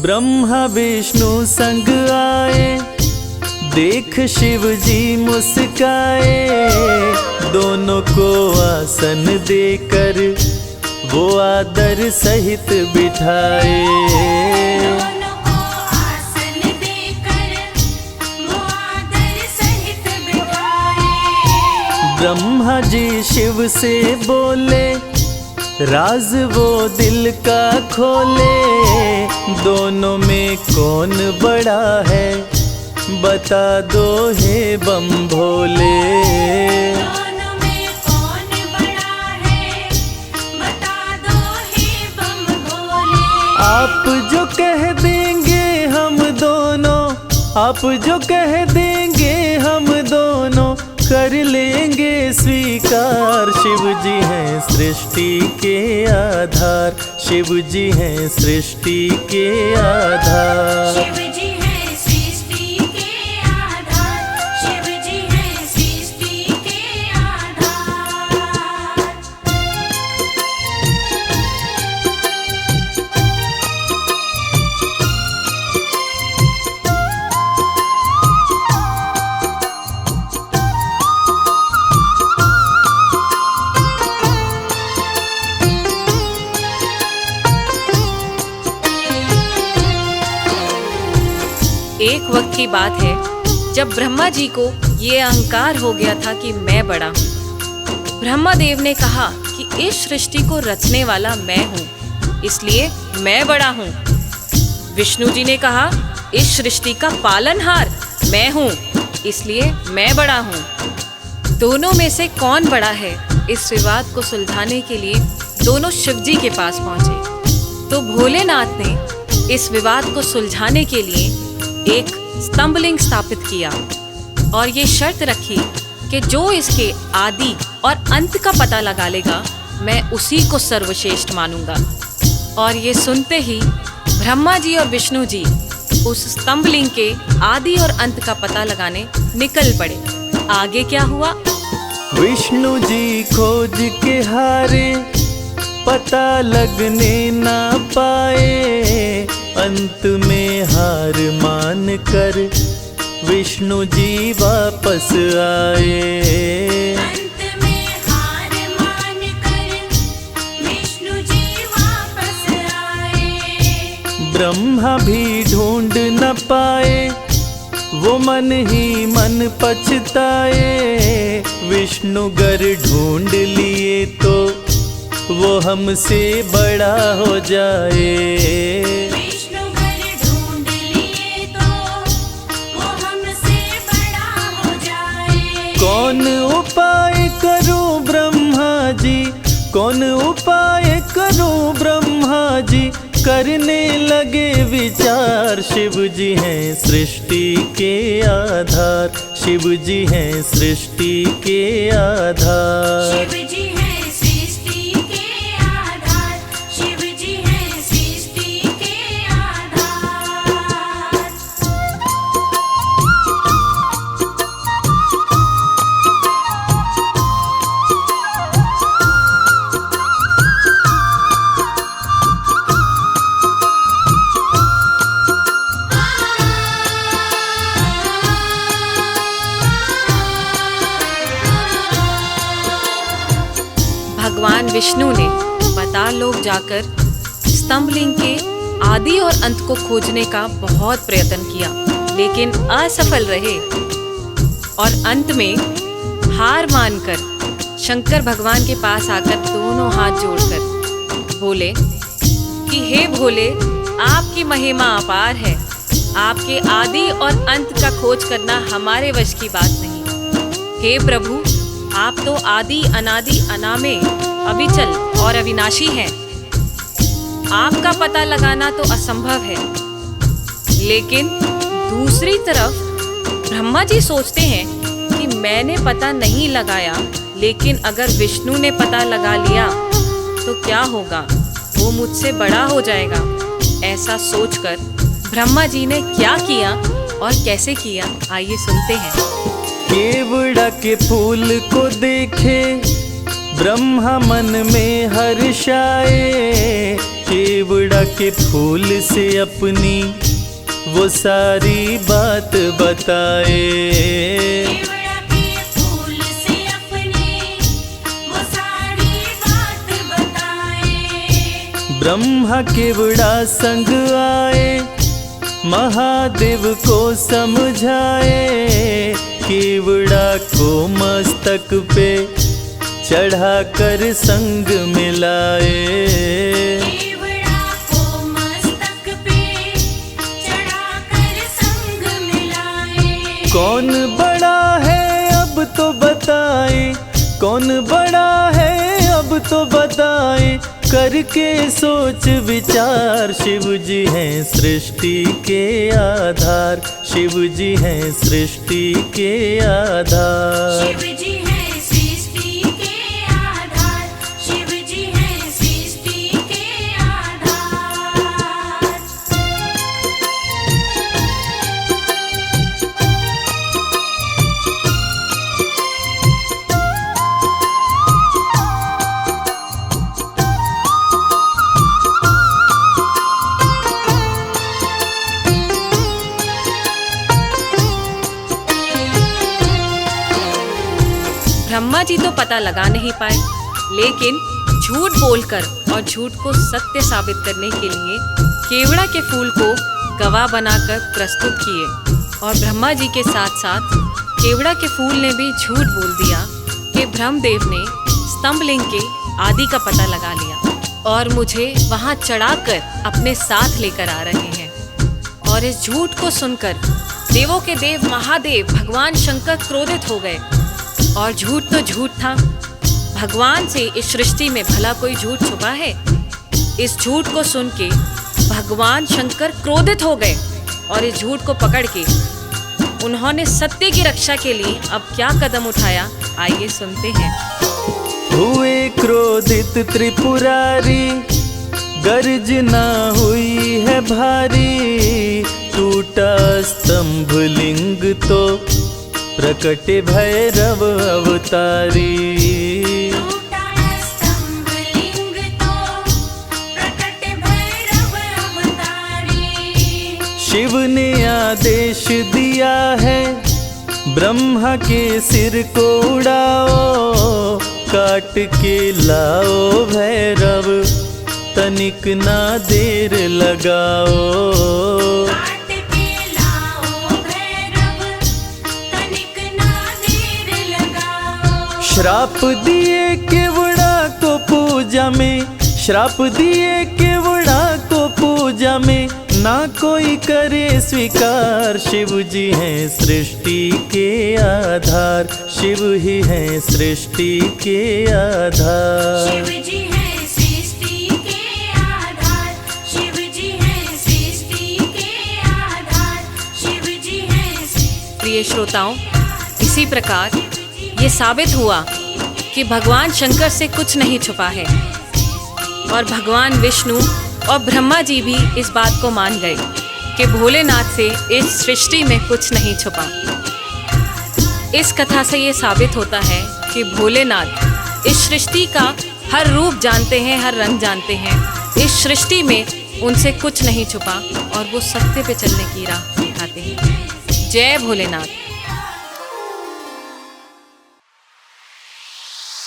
ब्रह्मा विष्णु संग आए, देख शिव जी मुस्काए, दोनों को आसन देकर वो आदर सहित बिठाए। दोनों को आसन देकर वो आदर सहित बिठाए। ब्रह्मा जी शिव से बोले, राज वो दिल का खोले, दोनों में कौन बड़ा है, बता दो हे बम भोले। दोनों में कौन बड़ा है, बता दो हे बम भोले। आप जो कह देंगे हम दोनों, आप जो कह देंगे हम दोनों, कर लेंगे स्वीकार। शिव जी हैं सृष्टि के आधार, शिव जी हैं सृष्टि के आधार। शिव जी हैं सृष्टि के आधार, शिव जी हैं सृष्टि के आधार। एक वक्त की बात है जब ब्रह्मा जी को ये अहंकार हो गया था कि मैं बड़ा हूँ। ब्रह्मा देव ने कहा कि इस सृष्टि को रचने वाला मैं हूँ, इसलिए मैं बड़ा हूँ। विष्णु जी ने कहा इस सृष्टि का पालनहार मैं हूँ, इसलिए मैं बड़ा हूँ। दोनों में से कौन बड़ा है, इस विवाद को सुलझाने के लिए दोनों शिव जी के पास पहुंचे। तो भोलेनाथ ने इस विवाद को सुलझाने के लिए एक स्तंभलिंग स्थापित किया और ये शर्त रखी कि जो इसके आदि और अंत का पता लगा लेगा, मैं उसी को सर्वश्रेष्ठ मानूंगा। और ये सुनते ही ब्रह्मा जी और विष्णु जी उस स्तंभलिंग के आदि और अंत का पता लगाने निकल पड़े। आगे क्या हुआ? विष्णु जी खोज के हारे, पता लगने ना पाए, अंत में हार मान कर विष्णु जी वापस आए। अंत में हार मान कर विष्णु जी वापस आए। ब्रह्मा भी ढूंढ न पाए, वो मन ही मन पछताए। विष्णु गर ढूंढ लिए तो वो हमसे बड़ा हो जाए। विष्णु गर ढूंढ लिए तो वो हमसे बड़ा हो जाए। कौन उपाय करूं ब्रह्मा जी, कौन उपाय करूं ब्रह्मा जी, करने लगे विचार। शिव जी हैं सृष्टि के आधार, शिव जी हैं सृष्टि के आधार। शिव जी हैं सृष्टि के आधार, शिव जी हैं सृष्टि के आधार। भगवान विष्णु ने पाताल लोक जाकर स्तंभलिंग के आदि और अंत को खोजने का बहुत प्रयत्न किया, लेकिन असफल रहे। और अंत में हार मानकर शंकर भगवान के पास आकर दोनों हाथ जोड़कर बोले कि हे भोले, आपकी महिमा अपार है, आपके आदि और अंत का खोज करना हमारे वश की बात नहीं। हे प्रभु, आप तो आदि अनादि अनामे अविचल और अविनाशी हैं। आपका पता लगाना तो असंभव है। लेकिन दूसरी तरफ ब्रह्मा जी सोचते हैं कि मैंने पता नहीं लगाया, लेकिन अगर विष्णु ने पता लगा लिया तो क्या होगा, वो मुझसे बड़ा हो जाएगा। ऐसा सोचकर ब्रह्मा जी ने क्या किया और कैसे किया, आइए सुनते हैं। केवड़ा के फूल को देखे ब्रह्मा मन में हर्षाए, केवड़ा के फूल से अपनी वो सारी बात बताए। केवड़ा के फूल से अपने वो सारी बात बताए। ब्रह्मा केवड़ा संग आए, महादेव को समझाए। केवड़ा को मस्तक पे चढ़ाकर संग मिलाए। केवड़ा को मस्तक पे चढ़ाकर संग मिलाए। कौन बड़ा है अब तो बताए, कौन बड़ा है अब तो बताए। करके सोच विचार, शिव जी हैं सृष्टि के आधार, शिव जी हैं सृष्टि के आधार। शिव जी हैं सृष्टि के आधार, शिव जी हैं सृष्टि के आधार। ब्रह्मा जी तो पता लगा नहीं पाए, लेकिन झूठ बोलकर और झूठ को सत्य साबित करने के लिए केवड़ा के फूल को गवाह बनाकर प्रस्तुत किए। और ब्रह्मा जी के साथ साथ केवड़ा के फूल ने भी झूठ बोल दिया कि ब्रह्मदेव ने स्तंभलिंग के आदि का पता लगा लिया और मुझे वहां चढ़ाकर अपने साथ लेकर आ रहे हैं। और इस झूठ को सुनकर देवों के देव महादेव भगवान शंकर क्रोधित हो गए। और झूठ तो झूठ था, भगवान से इस सृष्टि में भला कोई झूठ छुपा है। इस झूठ को सुन के भगवान शंकर क्रोधित हो गए और इस झूठ को पकड़ के उन्होंने सत्य की रक्षा के लिए अब क्या कदम उठाया, आइए सुनते हैं। हुए क्रोधित त्रिपुरारी, गर्जना हुई है भारी। टूटा स्तंभ लिंग तो प्रकटे भैरव अवतारी। टूटा स्तंभ लिंग तो प्रकट भैरव अवतारी। शिव ने आदेश दिया है, ब्रह्मा के सिर को उड़ाओ। काट के लाओ भैरव, तनिक ना देर लगाओ। काट के लाओ भैरव, तनिक ना देर लगाओ। श्राप दिए केवड़ा को पूजा में, श्राप दिए केवड़ा को पूजा में। ना कोई करे स्वीकार, शिव जी हैं सृष्टि के आधार, शिव ही हैं सृष्टि के आधार। शिव जी हैं सृष्टि के आधार, शिव जी हैं सृष्टि के आधार, शिव जी हैं सृष्टि। प्रिय श्रोताओं, इसी प्रकार ये साबित हुआ कि भगवान शंकर से कुछ नहीं छुपा है और भगवान विष्णु और ब्रह्मा जी भी इस बात को मान गए कि भोलेनाथ से इस सृष्टि में कुछ नहीं छुपा। इस कथा से ये साबित होता है कि भोलेनाथ इस सृष्टि का हर रूप जानते हैं, हर रंग जानते हैं। इस सृष्टि में उनसे कुछ नहीं छुपा और वो सत्य पे चलने की राह दिखाते हैं। जय भोलेनाथ।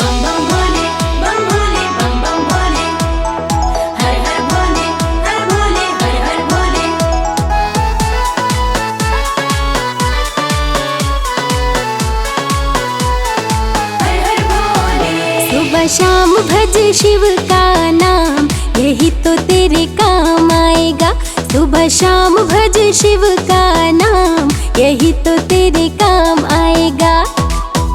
बम बम भोले, बम भोले, बम बम भोले। हर हर भोले, हर भोले, हर हर भोले। हर हर भोले। सुबह शाम भज शिव का नाम, यही तो तेरे काम आएगा। सुबह शाम भज शिव का नाम, यही तो तेरे काम आएगा।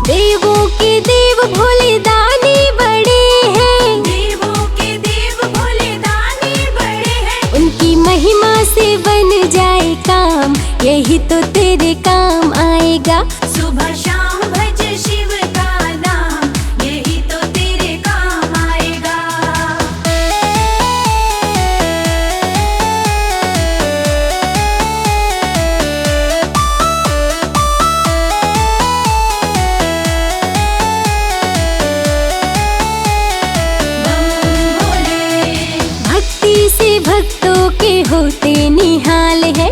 देवों के देव भोले दानी बड़े हैं, देवों के देव भोले दानी बड़े हैं। उनकी महिमा से बन जाए काम, यही तो तेरे काम आएगा। सुबह शाम भज शिव का नाम, यही तो तेरे काम आएगा। बम भोले। भक्ति से भक्तों के होते निहाल है,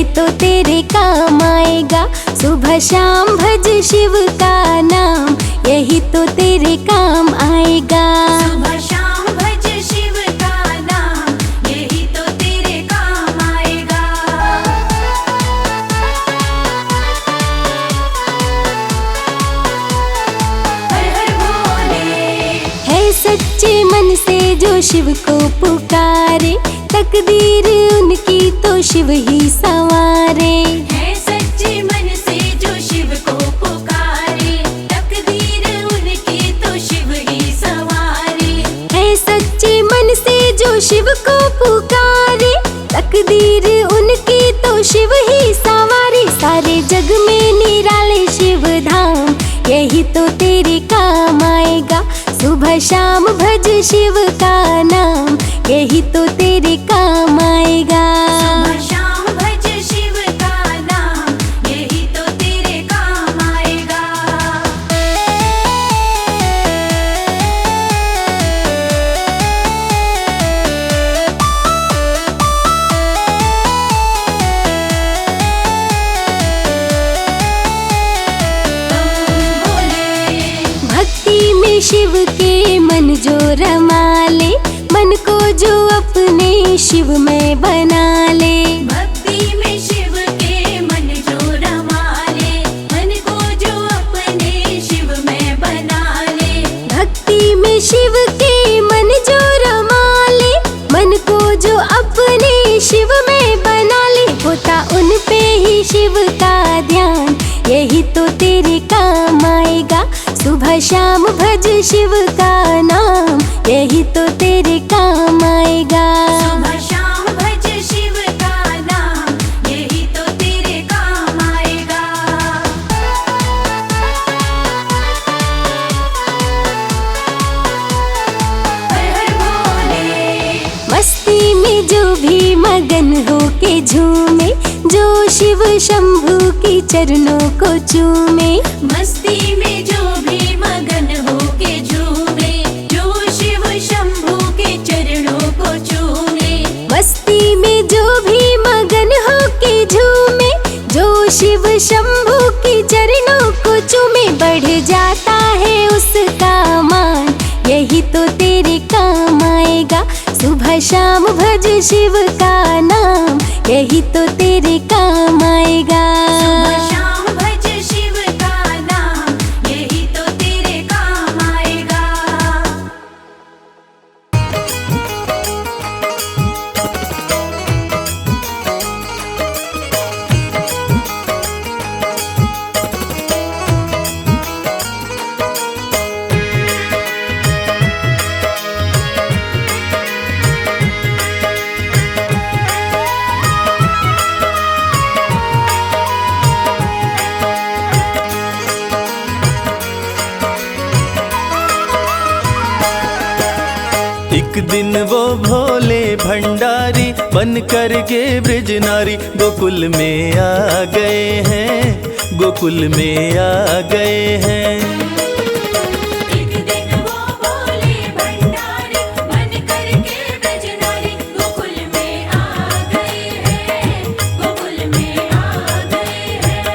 यही तो तेरे काम आएगा। सुबह शाम भज शिव का नाम, यही तो तेरे काम आएगा। सुबह शाम भज शिव का नाम, यही तो तेरे काम आएगा। हर हर भोले। है सच्चे मन से जो शिव को पुकारे, तकदीर उनकी तो शिव ही संवारे। है सच्चे मन से जो शिव को पुकारे, तकदीर उनकी तो शिव ही संवारे। है सच्चे मन से जो शिव को पुकारे, तकदीर उनकी तो शिव ही संवारे। सारे जग में निराले शिव धाम, यही तो तेरे काम आएगा। सुबह शाम भज शिव का नाम, यही तो तेरे काम आएगा। सुबह शाम भज शिव का नाम, यही तो तेरे काम आएगा। भक्ति में शिव के मन जो रमा ले, मन को जो अपने शिव में बना ले। भक्ति में शिव के मन जो रमा ले, मन को जो अपने शिव में बना ले। भक्ति में शिव के मन जो रमा ले, मन को जो अपने शिव में बना ले। होता उन पे ही शिव का ध्यान, यही तो तेरे काम आएगा। सुबह शाम भज शिव का नाम, यही तो तेरे काम आएगा। सुबह शाम भज शिव का नाम, यही तो तेरे काम आएगा। हर हर भोले। मस्ती में जो भी मगन हो के झूमे, जो शिव शंभू की चरणों को चूमे। मस्ती में जो भी मगन हो के झूमे, जो शिव शंभू के चरणों को चूमे। मस्ती में जो भी मगन हो के झूमे, जो शिव शंभू की चरणों को चूमे। बढ़ जाता है उसका मान, यही तो तेरे काम आएगा। सुबह शाम भज शिव का नाम, यही तो तेरे काम आएगा। सुबह शाम भज शिव का नाम, यही तो तेरे काम आएगा। एक दिन वो भोले भंडारी बन कर के ब्रज नारी गोकुल में आ गए हैं, गोकुल में आ गए हैं। एक दिन वो भोले भंडारी बन करके ब्रज नारी गोकुल में आ गए हैं, गोकुल में आ गए हैं।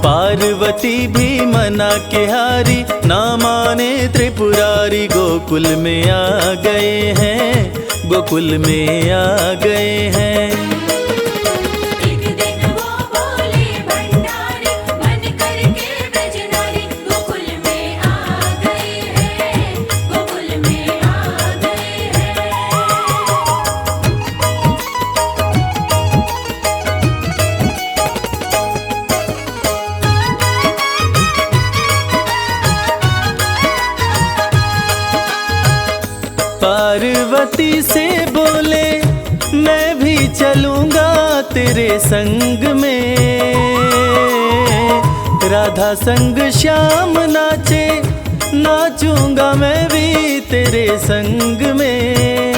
पार्वती भी मना के हारी, ना माने त्रिपुरारी गोकुल में आ गए हैं, गोकुल में आ गए हैं। एक दिन वो भोले भंडारी बन करके ब्रज नारी गोकुल में आ गए हैं, गोकुल में आ गए हैं। पार्वती से बोले मैं भी चलूंगा तेरे संग में, राधा संग श्याम नाचे नाचूंगा मैं भी तेरे संग में।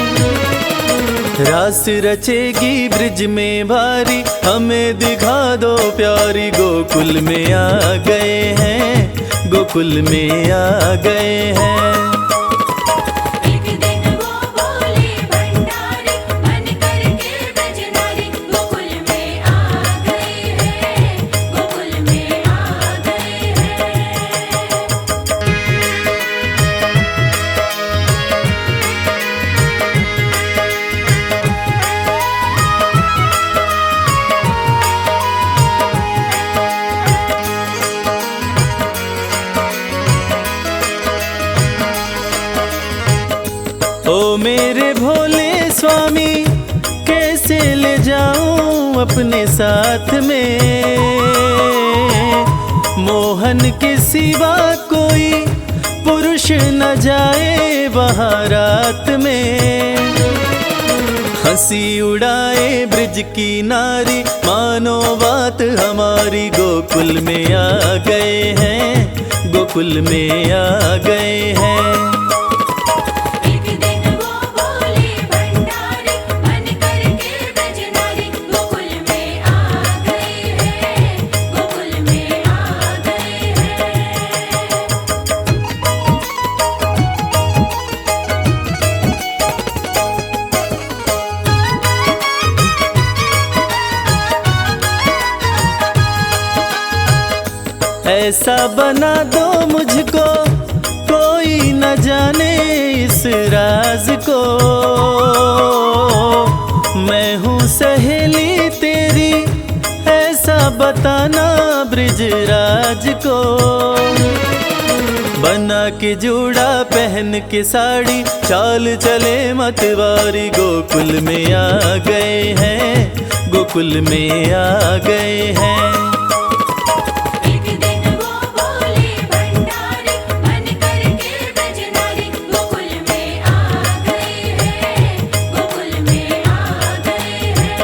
रास रचेगी ब्रिज में भारी, हमें दिखा दो प्यारी गोकुल में आ गए हैं, गोकुल में आ गए हैं। एक दिन वो भोले भंडारी बन करके ब्रज नारी गोकुल में मेरे भोले स्वामी कैसे ले जाऊं अपने साथ में, मोहन के सिवा कोई पुरुष न जाए वहाँ रात में। हंसी उड़ाए ब्रिज की नारी, मानो बात हमारी, गोकुल में आ गए हैं, गोकुल में आ गए हैं। एक दिन वो बोले भंडारी, मन करके ब्रजनारी, गोकुल में आ गए हैं, गोकुल में आ गए हैं। ऐसा बना दो मुझको कोई न जाने इस राज को, मैं हूँ सहेली तेरी ऐसा बताना ब्रिजराज को। बना के जूड़ा पहन के साड़ी, चाल चले मतवारी, गोकुल में आ गए हैं, गोकुल में आ गए हैं। एक दिन वो बोले भंडारी, मन करके ब्रजनारी, गोकुल में आ गए हैं, गोकुल में आ गए हैं।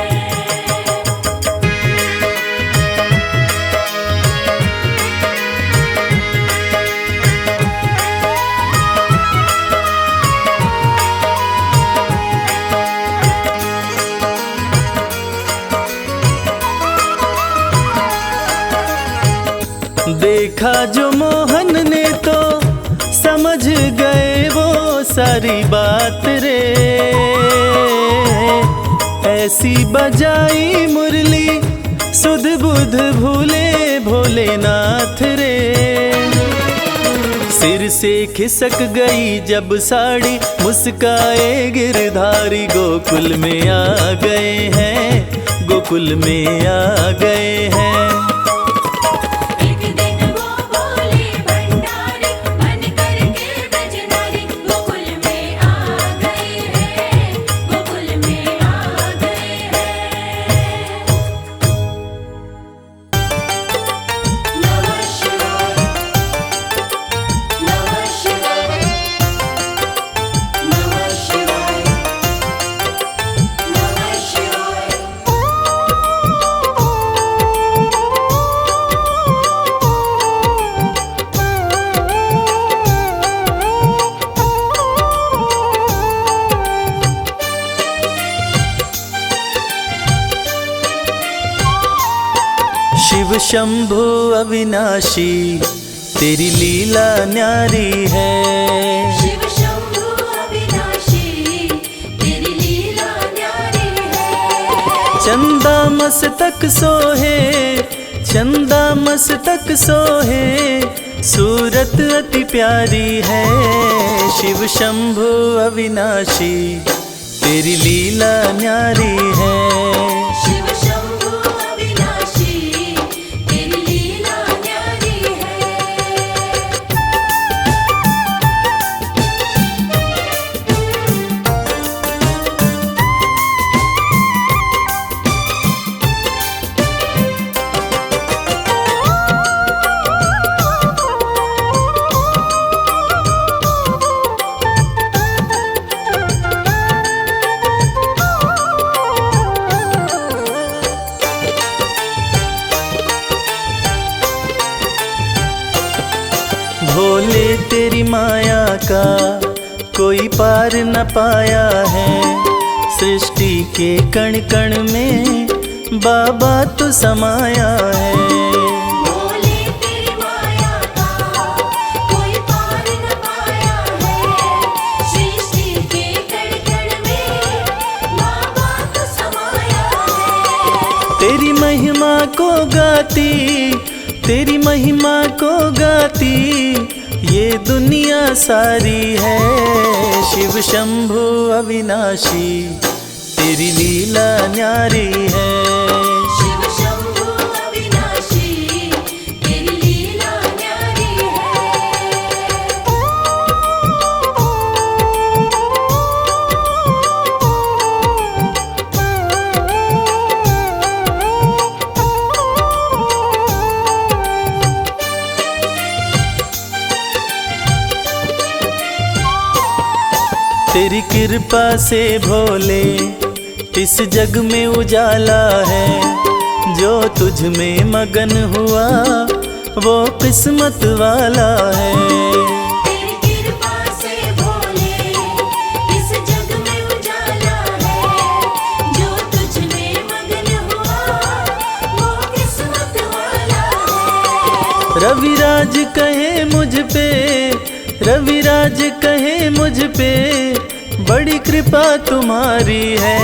देखा जो मोहन ने तो समझ गए वो सारी बात रे, ऐसी बजाई मुरली सुध बुध भूले भोलेनाथ रे। सिर से खिसक गई जब साड़ी, मुस्काए गिरधारी, गोकुल में आ गए हैं, गोकुल में आ गए हैं। एक दिन वो बोले भंडारी, मन करके ब्रजनारी, गोकुल में आ गए हैं, गोकुल में आ गए हैं। नमः शिवाय, नमः शिवाय, नमः शिवाय, नमः शिवाय। शिव शंभु अविनाशी तेरी लीला न्यारी है, शिव शंभु अविनाशी, तेरी लीला न्यारी है। चंदा मस्तक सोहे, चंदा मस्तक सोहे, सूरत अति प्यारी है। शिव शंभु अविनाशी तेरी लीला न्यारी है। शिव शंभु अविनाशी, तेरी लीला न्यारी है। भोले तेरी माया का कोई पार न पाया है, सृष्टि के कण कण में बाबा तो समाया है। भोले तेरी माया का कोई पार न पाया है, सृष्टि के कण कण में बाबा तो समाया है। तेरी महिमा को गाती, तेरी महिमा को गाती ये दुनिया सारी है। शिव शंभु अविनाशी तेरी लीला न्यारी है। शिव शंभु अविनाशी, तेरी लीला न्यारी है। तेरी कृपा से भोले इस जग में उजाला है। जो तुझ में मगन हुआ वो किस्मत वाला है। तेरी कृपा से भोले इस जग में उजाला है। जो तुझ में मगन हुआ वो किस्मत वाला है। रविराज कहे मुझ पे, रविराज कहे मुझ पे, बड़ी कृपा तुम्हारी है।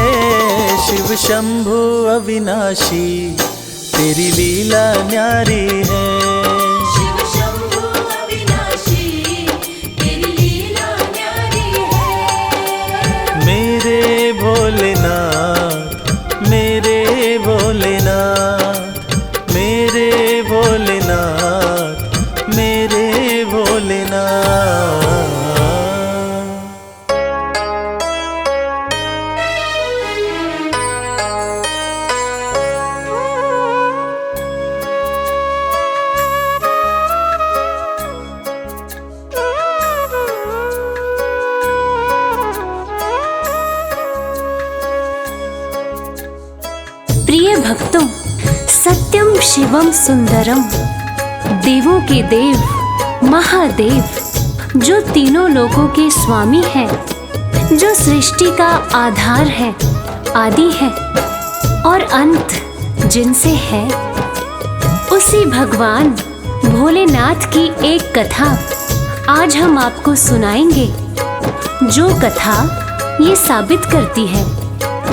शिव शंभु अविनाशी तेरी लीला न्यारी है। शिव शंभु अविनाशी तेरी लीला न्यारी है। मेरे भोलेनाथ, मेरे भोलेनाथ, मेरे भोलेनाथ, मेरे भोलेनाथ। प्रिय भक्तों, सत्यम शिवम सुंदरम, देवों के देव महादेव जो तीनों लोकों के स्वामी हैं, जो सृष्टि का आधार है, आदि है और अंत जिनसे है, उसी भगवान भोलेनाथ की एक कथा आज हम आपको सुनाएंगे। जो कथा ये साबित करती है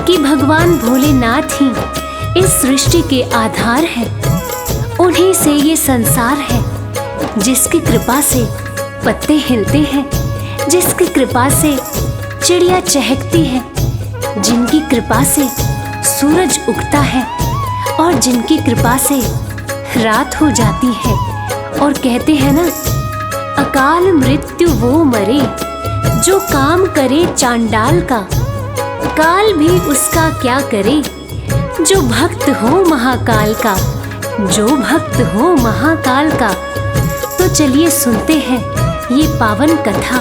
कि भगवान भोलेनाथ ही इस सृष्टि के आधार है। उन्हीं से ये संसार है, जिसकी कृपा से पत्ते हिलते हैं, जिसकी कृपा से चिड़िया चहकती है, जिनकी कृपा से सूरज उगता है और जिनकी कृपा से रात हो जाती है। और कहते हैं ना, अकाल मृत्यु वो मरे जो काम करे चांडाल का, काल भी उसका क्या करे जो भक्त हो महाकाल का, जो भक्त हो महाकाल का। तो चलिए सुनते हैं ये पावन कथा।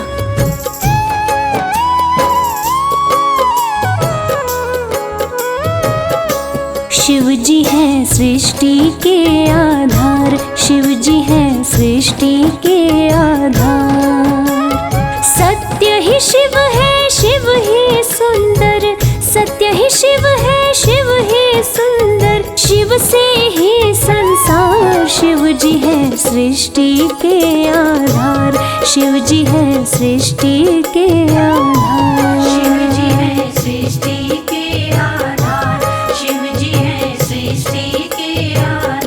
शिव जी हैं सृष्टि के आधार, शिव जी हैं सृष्टि के आधार। सत्य ही शिव है, शिव ही सुंदर, सत्य ही शिव है, शिव ही सुंदर। शिव से ही संसार, शिव जी है सृष्टि के आधार, शिव जी है सृष्टि के आधार। शिव जी है सृष्टि के आधार, शिव जी है सृष्टि के आधार।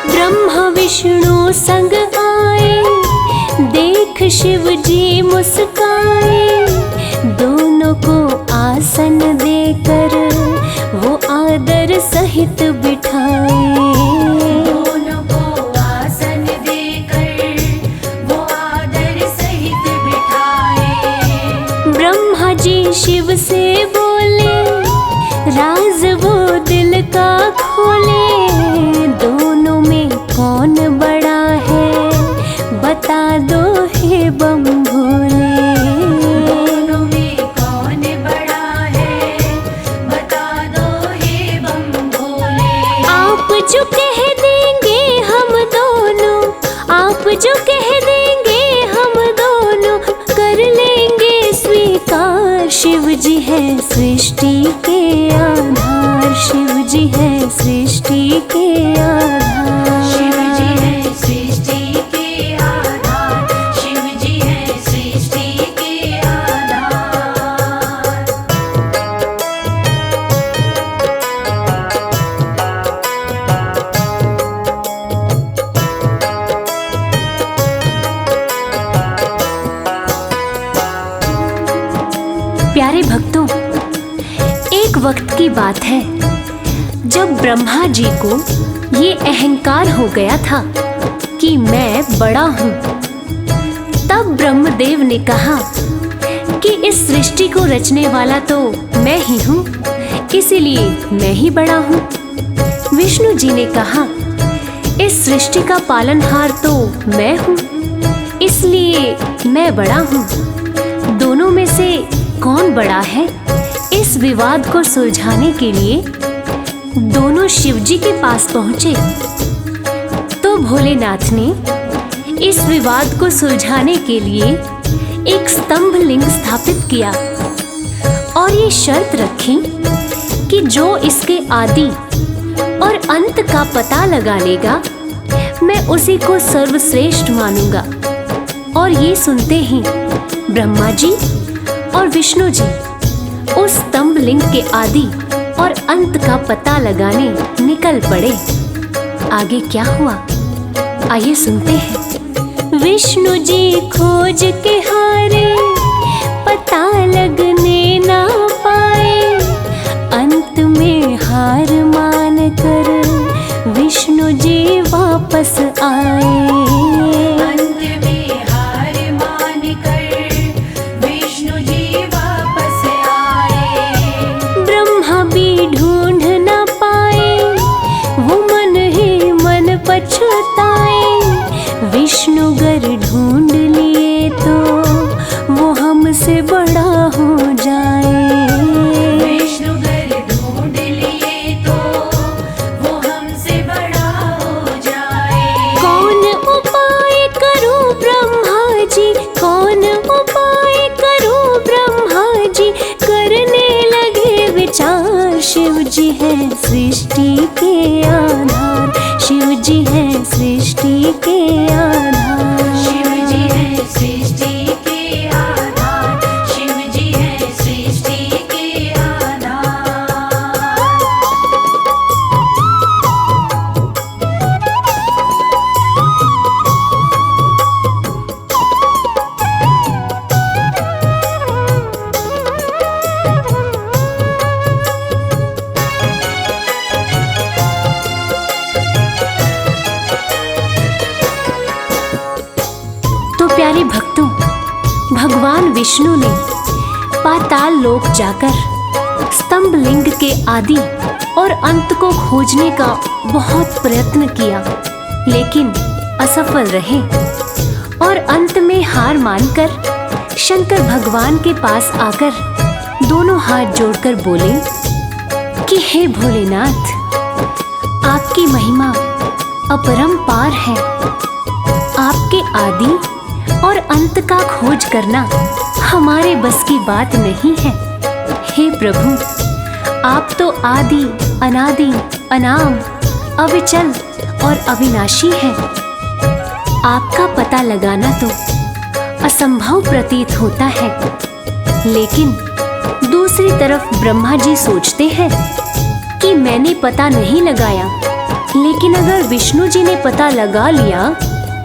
ब्रह्मा विष्णु संग आए, देख शिव जी मुस्काए। दोनों को आसन देकर वो आदर सहित बिठाए। दोनों को आसन देकर वो आदर सहित बिठाए। ब्रह्मा जी शिव से बोले, राज वो दिल का खोले। दोनों में कौन बड़ा है, बता दो हे बम भोले। दोनों में कौन बड़ा है, बता दो हे बम भोले। आप जो कह देंगे हम दोनों, आप जो कह देंगे हम दोनों, कर लेंगे स्वीकार। शिव जी है सृष्टि के आधार, शिव जी है सृष्टि के आधार। शिव जी है सृष्टि के आधार, शिव जी है सृष्टि के आधार। प्यारे भक्तों, एक वक्त की बात है जब ब्रह्मा जी को ये अहंकार हो गया था कि मैं बड़ा हूँ। तब ब्रह्मदेव ने कहा कि इस सृष्टि को रचने वाला तो मैं ही हूँ, इसीलिए मैं ही बड़ा हूँ। विष्णु जी ने कहा इस सृष्टि का पालनहार तो मैं हूँ, इसलिए मैं बड़ा हूँ। दोनों में से कौन बड़ा है, इस विवाद को सुलझाने के लिए दोनों शिवजी के पास पहुंचे। तो भोलेनाथ ने इस विवाद को सुलझाने के लिए एक स्तंभ लिंग स्थापित किया और ये शर्त रखी कि जो इसके आदि और अंत का पता लगा लेगा, मैं उसी को सर्वश्रेष्ठ मानूंगा। और ये सुनते ही ब्रह्मा जी और विष्णु जी उस स्तंभ लिंग के आदि और अंत का पता लगाने निकल पड़े। आगे क्या हुआ, आइए सुनते हैं। विष्णु जी खोज के हारे, पता लगने ना पाए, अंत में हार मान कर विष्णु जी वापस आए। अंत में हार मान कर विष्णु जी वापस आए। ब्रह्मा भी ढूंढ ना पाए, वो मन ही मन पछताए। विष्णु गर ढूंढ लिए तो वो हमसे बड़ा हो जाए। विष्णु गर ढूंढ लिए तो वो हमसे बड़ा हो जाए। कौन उपाय करूं ब्रह्मा जी, कौन उपाय करूं ब्रह्मा जी, करने लगे विचार। शिव जी है सृष्टि के आधार, शिव जी है सृष्टि के आधार। शिव जी है सृष्टि के आधार, शिव जी है सृष्टि के आधार। तो प्यारे भक्तों, भगवान विष्णु ने पाताल लोक जाकर स्तंभ लिंग के आदि और अंत को खोजने का बहुत प्रयत्न किया, लेकिन असफल रहे। और अंत में हार मानकर शंकर भगवान के पास आकर दोनों हाथ जोड़कर बोले कि हे भोलेनाथ, आपकी महिमा अपरंपार है। आपके आदि और अंत का खोज करना हमारे बस की बात नहीं है। हे प्रभु, आप तो आदि अनादि अनाम अविचल और अविनाशी हैं। आपका पता लगाना तो असंभव प्रतीत होता है, लेकिन दूसरी तरफ ब्रह्मा जी सोचते हैं कि मैंने पता नहीं लगाया, लेकिन अगर विष्णु जी ने पता लगा लिया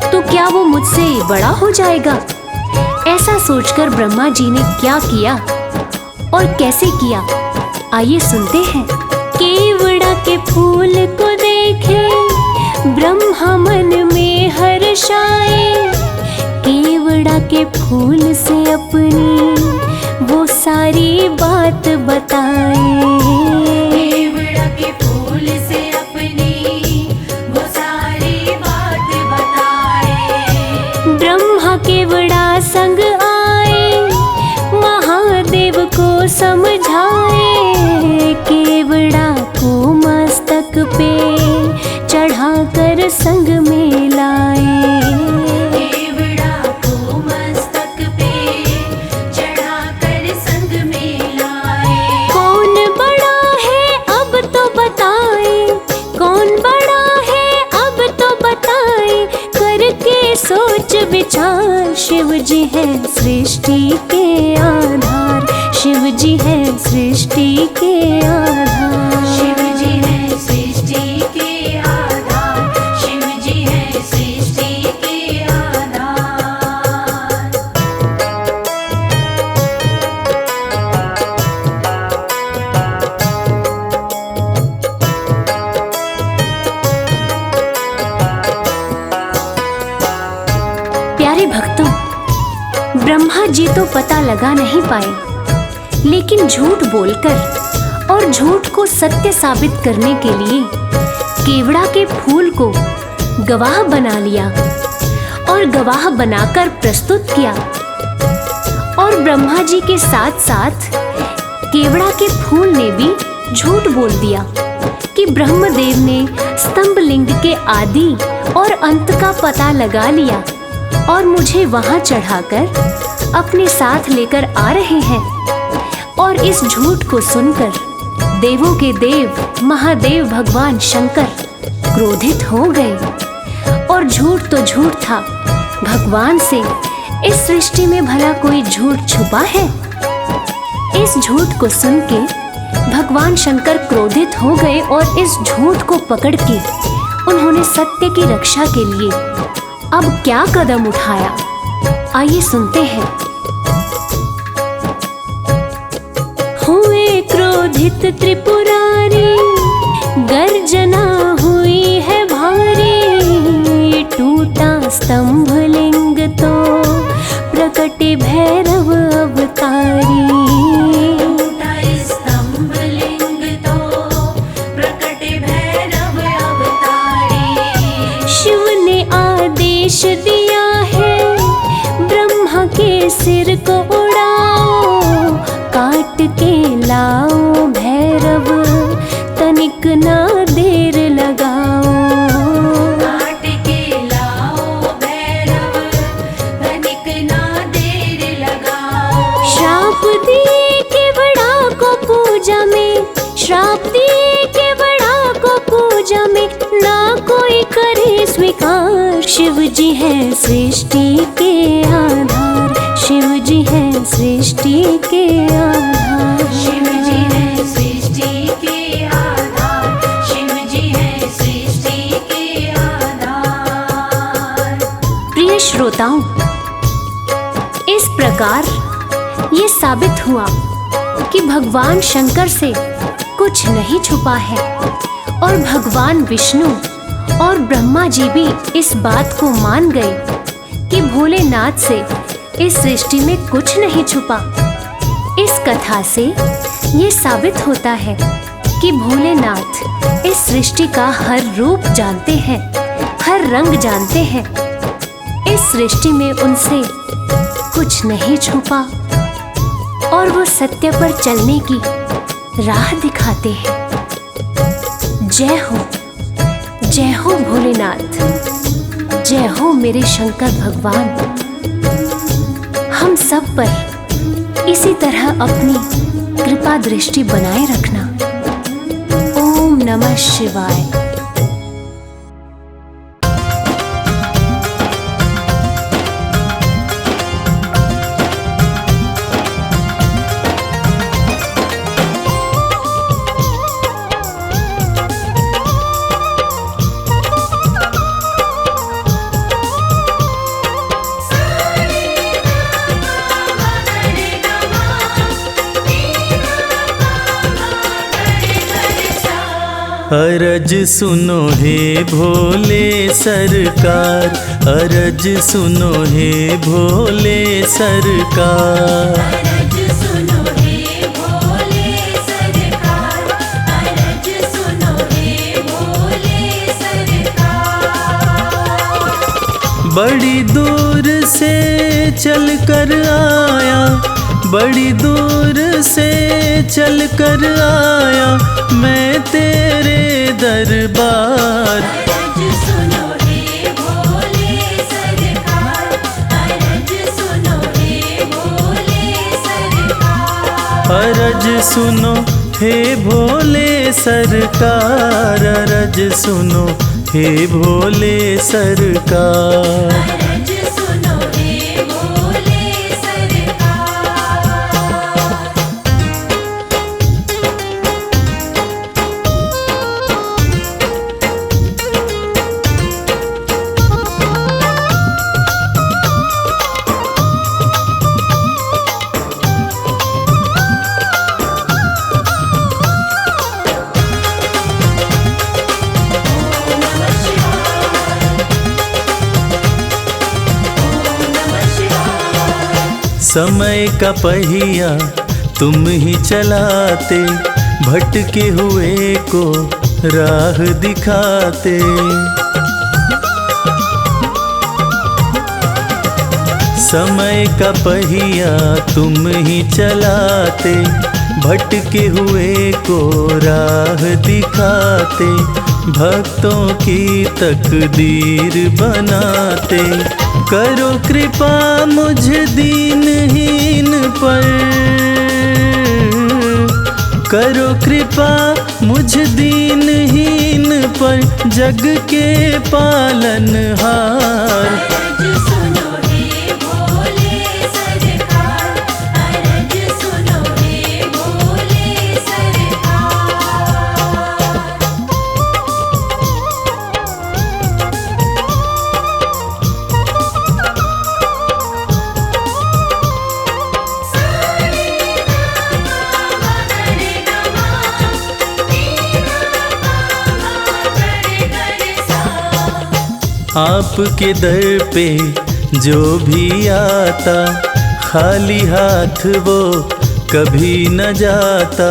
तो क्या वो मुझसे बड़ा हो जाएगा। ऐसा सोचकर ब्रह्मा जी ने क्या किया और कैसे किया, आइए सुनते हैं। केवड़ा के फूल को देखे ब्रह्मा मन में हर्षाए, केवड़ा के फूल से अपनी वो सारी बात बताए। केवड़ा के फूल से अपनी वो सारी बात बताए। ब्रह्मा केवड़ा संग आए, महादेव को समझाए। केवड़ा को मस्तक पे चढ़ाकर संग में लाए। केवड़ा को मस्तक पे चढ़ाकर संग में लाए। कौन बड़ा है अब तो बताए, कौन बड़ा है अब तो बताए, करके सोच विचार। शिव जी है सृष्टि के आधार, शिव जी है सृष्टि के आधार। शिव जी है सृष्टि के आधार, शिव जी है सृष्टि के आधार। जी तो पता लगा नहीं पाए, लेकिन झूठ बोलकर और झूठ को सत्य साबित करने के लिए केवड़ा के फूल को गवाह बना लिया और गवाह बनाकर प्रस्तुत किया। और ब्रह्मा जी के साथ साथ केवड़ा के फूल ने भी झूठ बोल दिया कि ब्रह्मदेव ने स्तंभ लिंग के आदि और अंत का पता लगा लिया और मुझे वहां चढ़ाकर अपने साथ लेकर आ रहे हैं। और इस झूठ को सुनकर देवों के देव महादेव भगवान शंकर क्रोधित हो गए। और झूठ तो झूठ था, भगवान से इस सृष्टि में भला कोई झूठ छुपा है? इस झूठ को सुन के भगवान शंकर क्रोधित हो गए और इस झूठ को पकड़ के उन्होंने सत्य की रक्षा के लिए अब क्या कदम उठाया, आइए सुनते हैं। हुए क्रोधित त्रिपुरारी, गर्जना हुई है भारी, टूटा स्तंभ लिंग तो प्रकटे भैरव अवतारी। आदेश दिया है ब्रह्मा के सिर को उड़ाओ, काट के लाओ भैरव तनिक ना देर लगाओ। काट के लाओ भैरव तनिक ना देर लगाओ। श्राप दिए केवड़ा को पूजा में, श्राप दिए केवड़ा को पूजा में, ना कोई करे स्वीकार। शिव जी है सृष्टि के आधार, शिव जी है सृष्टि के आधार। शिव जी है सृष्टि के आधार, शिव जी है सृष्टि के आधार। प्रिय श्रोताओं, इस प्रकार ये साबित हुआ कि भगवान शंकर से कुछ नहीं छुपा है और भगवान विष्णु और ब्रह्मा जी भी इस बात को मान गए कि भोलेनाथ से इस सृष्टि में कुछ नहीं छुपा। इस कथा से ये साबित होता है कि भोलेनाथ इस सृष्टि का हर रूप जानते हैं, हर रंग जानते हैं। इस सृष्टि में उनसे कुछ नहीं छुपा और वो सत्य पर चलने की राह दिखाते हैं। जय हो भोलेनाथ, जय हो मेरे शंकर भगवान। हम सब पर इसी तरह अपनी कृपा दृष्टि बनाए रखना। ओम नमः शिवाय। अरज सुनो हे भोले सरकार, अरज सुनो हे भोले सरकार। अरज सुनो हे भोले सरकार, अरज सुनो हे भोले सरकार। बड़ी दूर से चल कर आया, बड़ी दूर से चल कर आया मैं तेरे दरबार। अरज सुनो हे भोले सरकार, अरज सुनो हे भोले सरकार। अरज सुनो हे भोले सरकार, अरज सुनो हे भोले सरकार। अरज सुनो हे भोले सरकार। समय का पहिया तुम ही चलाते, भटके हुए को राह दिखाते। समय का पहिया तुम ही चलाते, भटके हुए को राह दिखाते। भक्तों की तकदीर बनाते, करो कृपा मुझ दीनहीन पर, करो कृपा मुझ दीनहीन पर, जग के पालनहार। अरज सुनो हे भोले सरकार, अरज सुनो हे भोले सरकार। आपके दर पे जो भी आता, खाली हाथ वो कभी न जाता।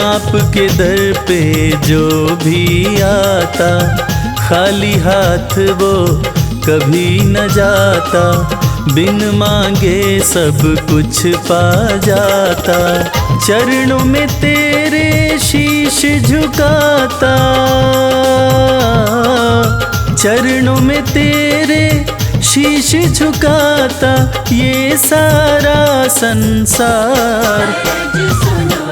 आपके दर पे जो भी आता, खाली हाथ वो कभी न जाता। बिन मांगे सब कुछ पा जाता, चरणों में तेरे शीश झुकाता, चरणों में तेरे शीश झुकाता ये सारा संसार। अरज सुनो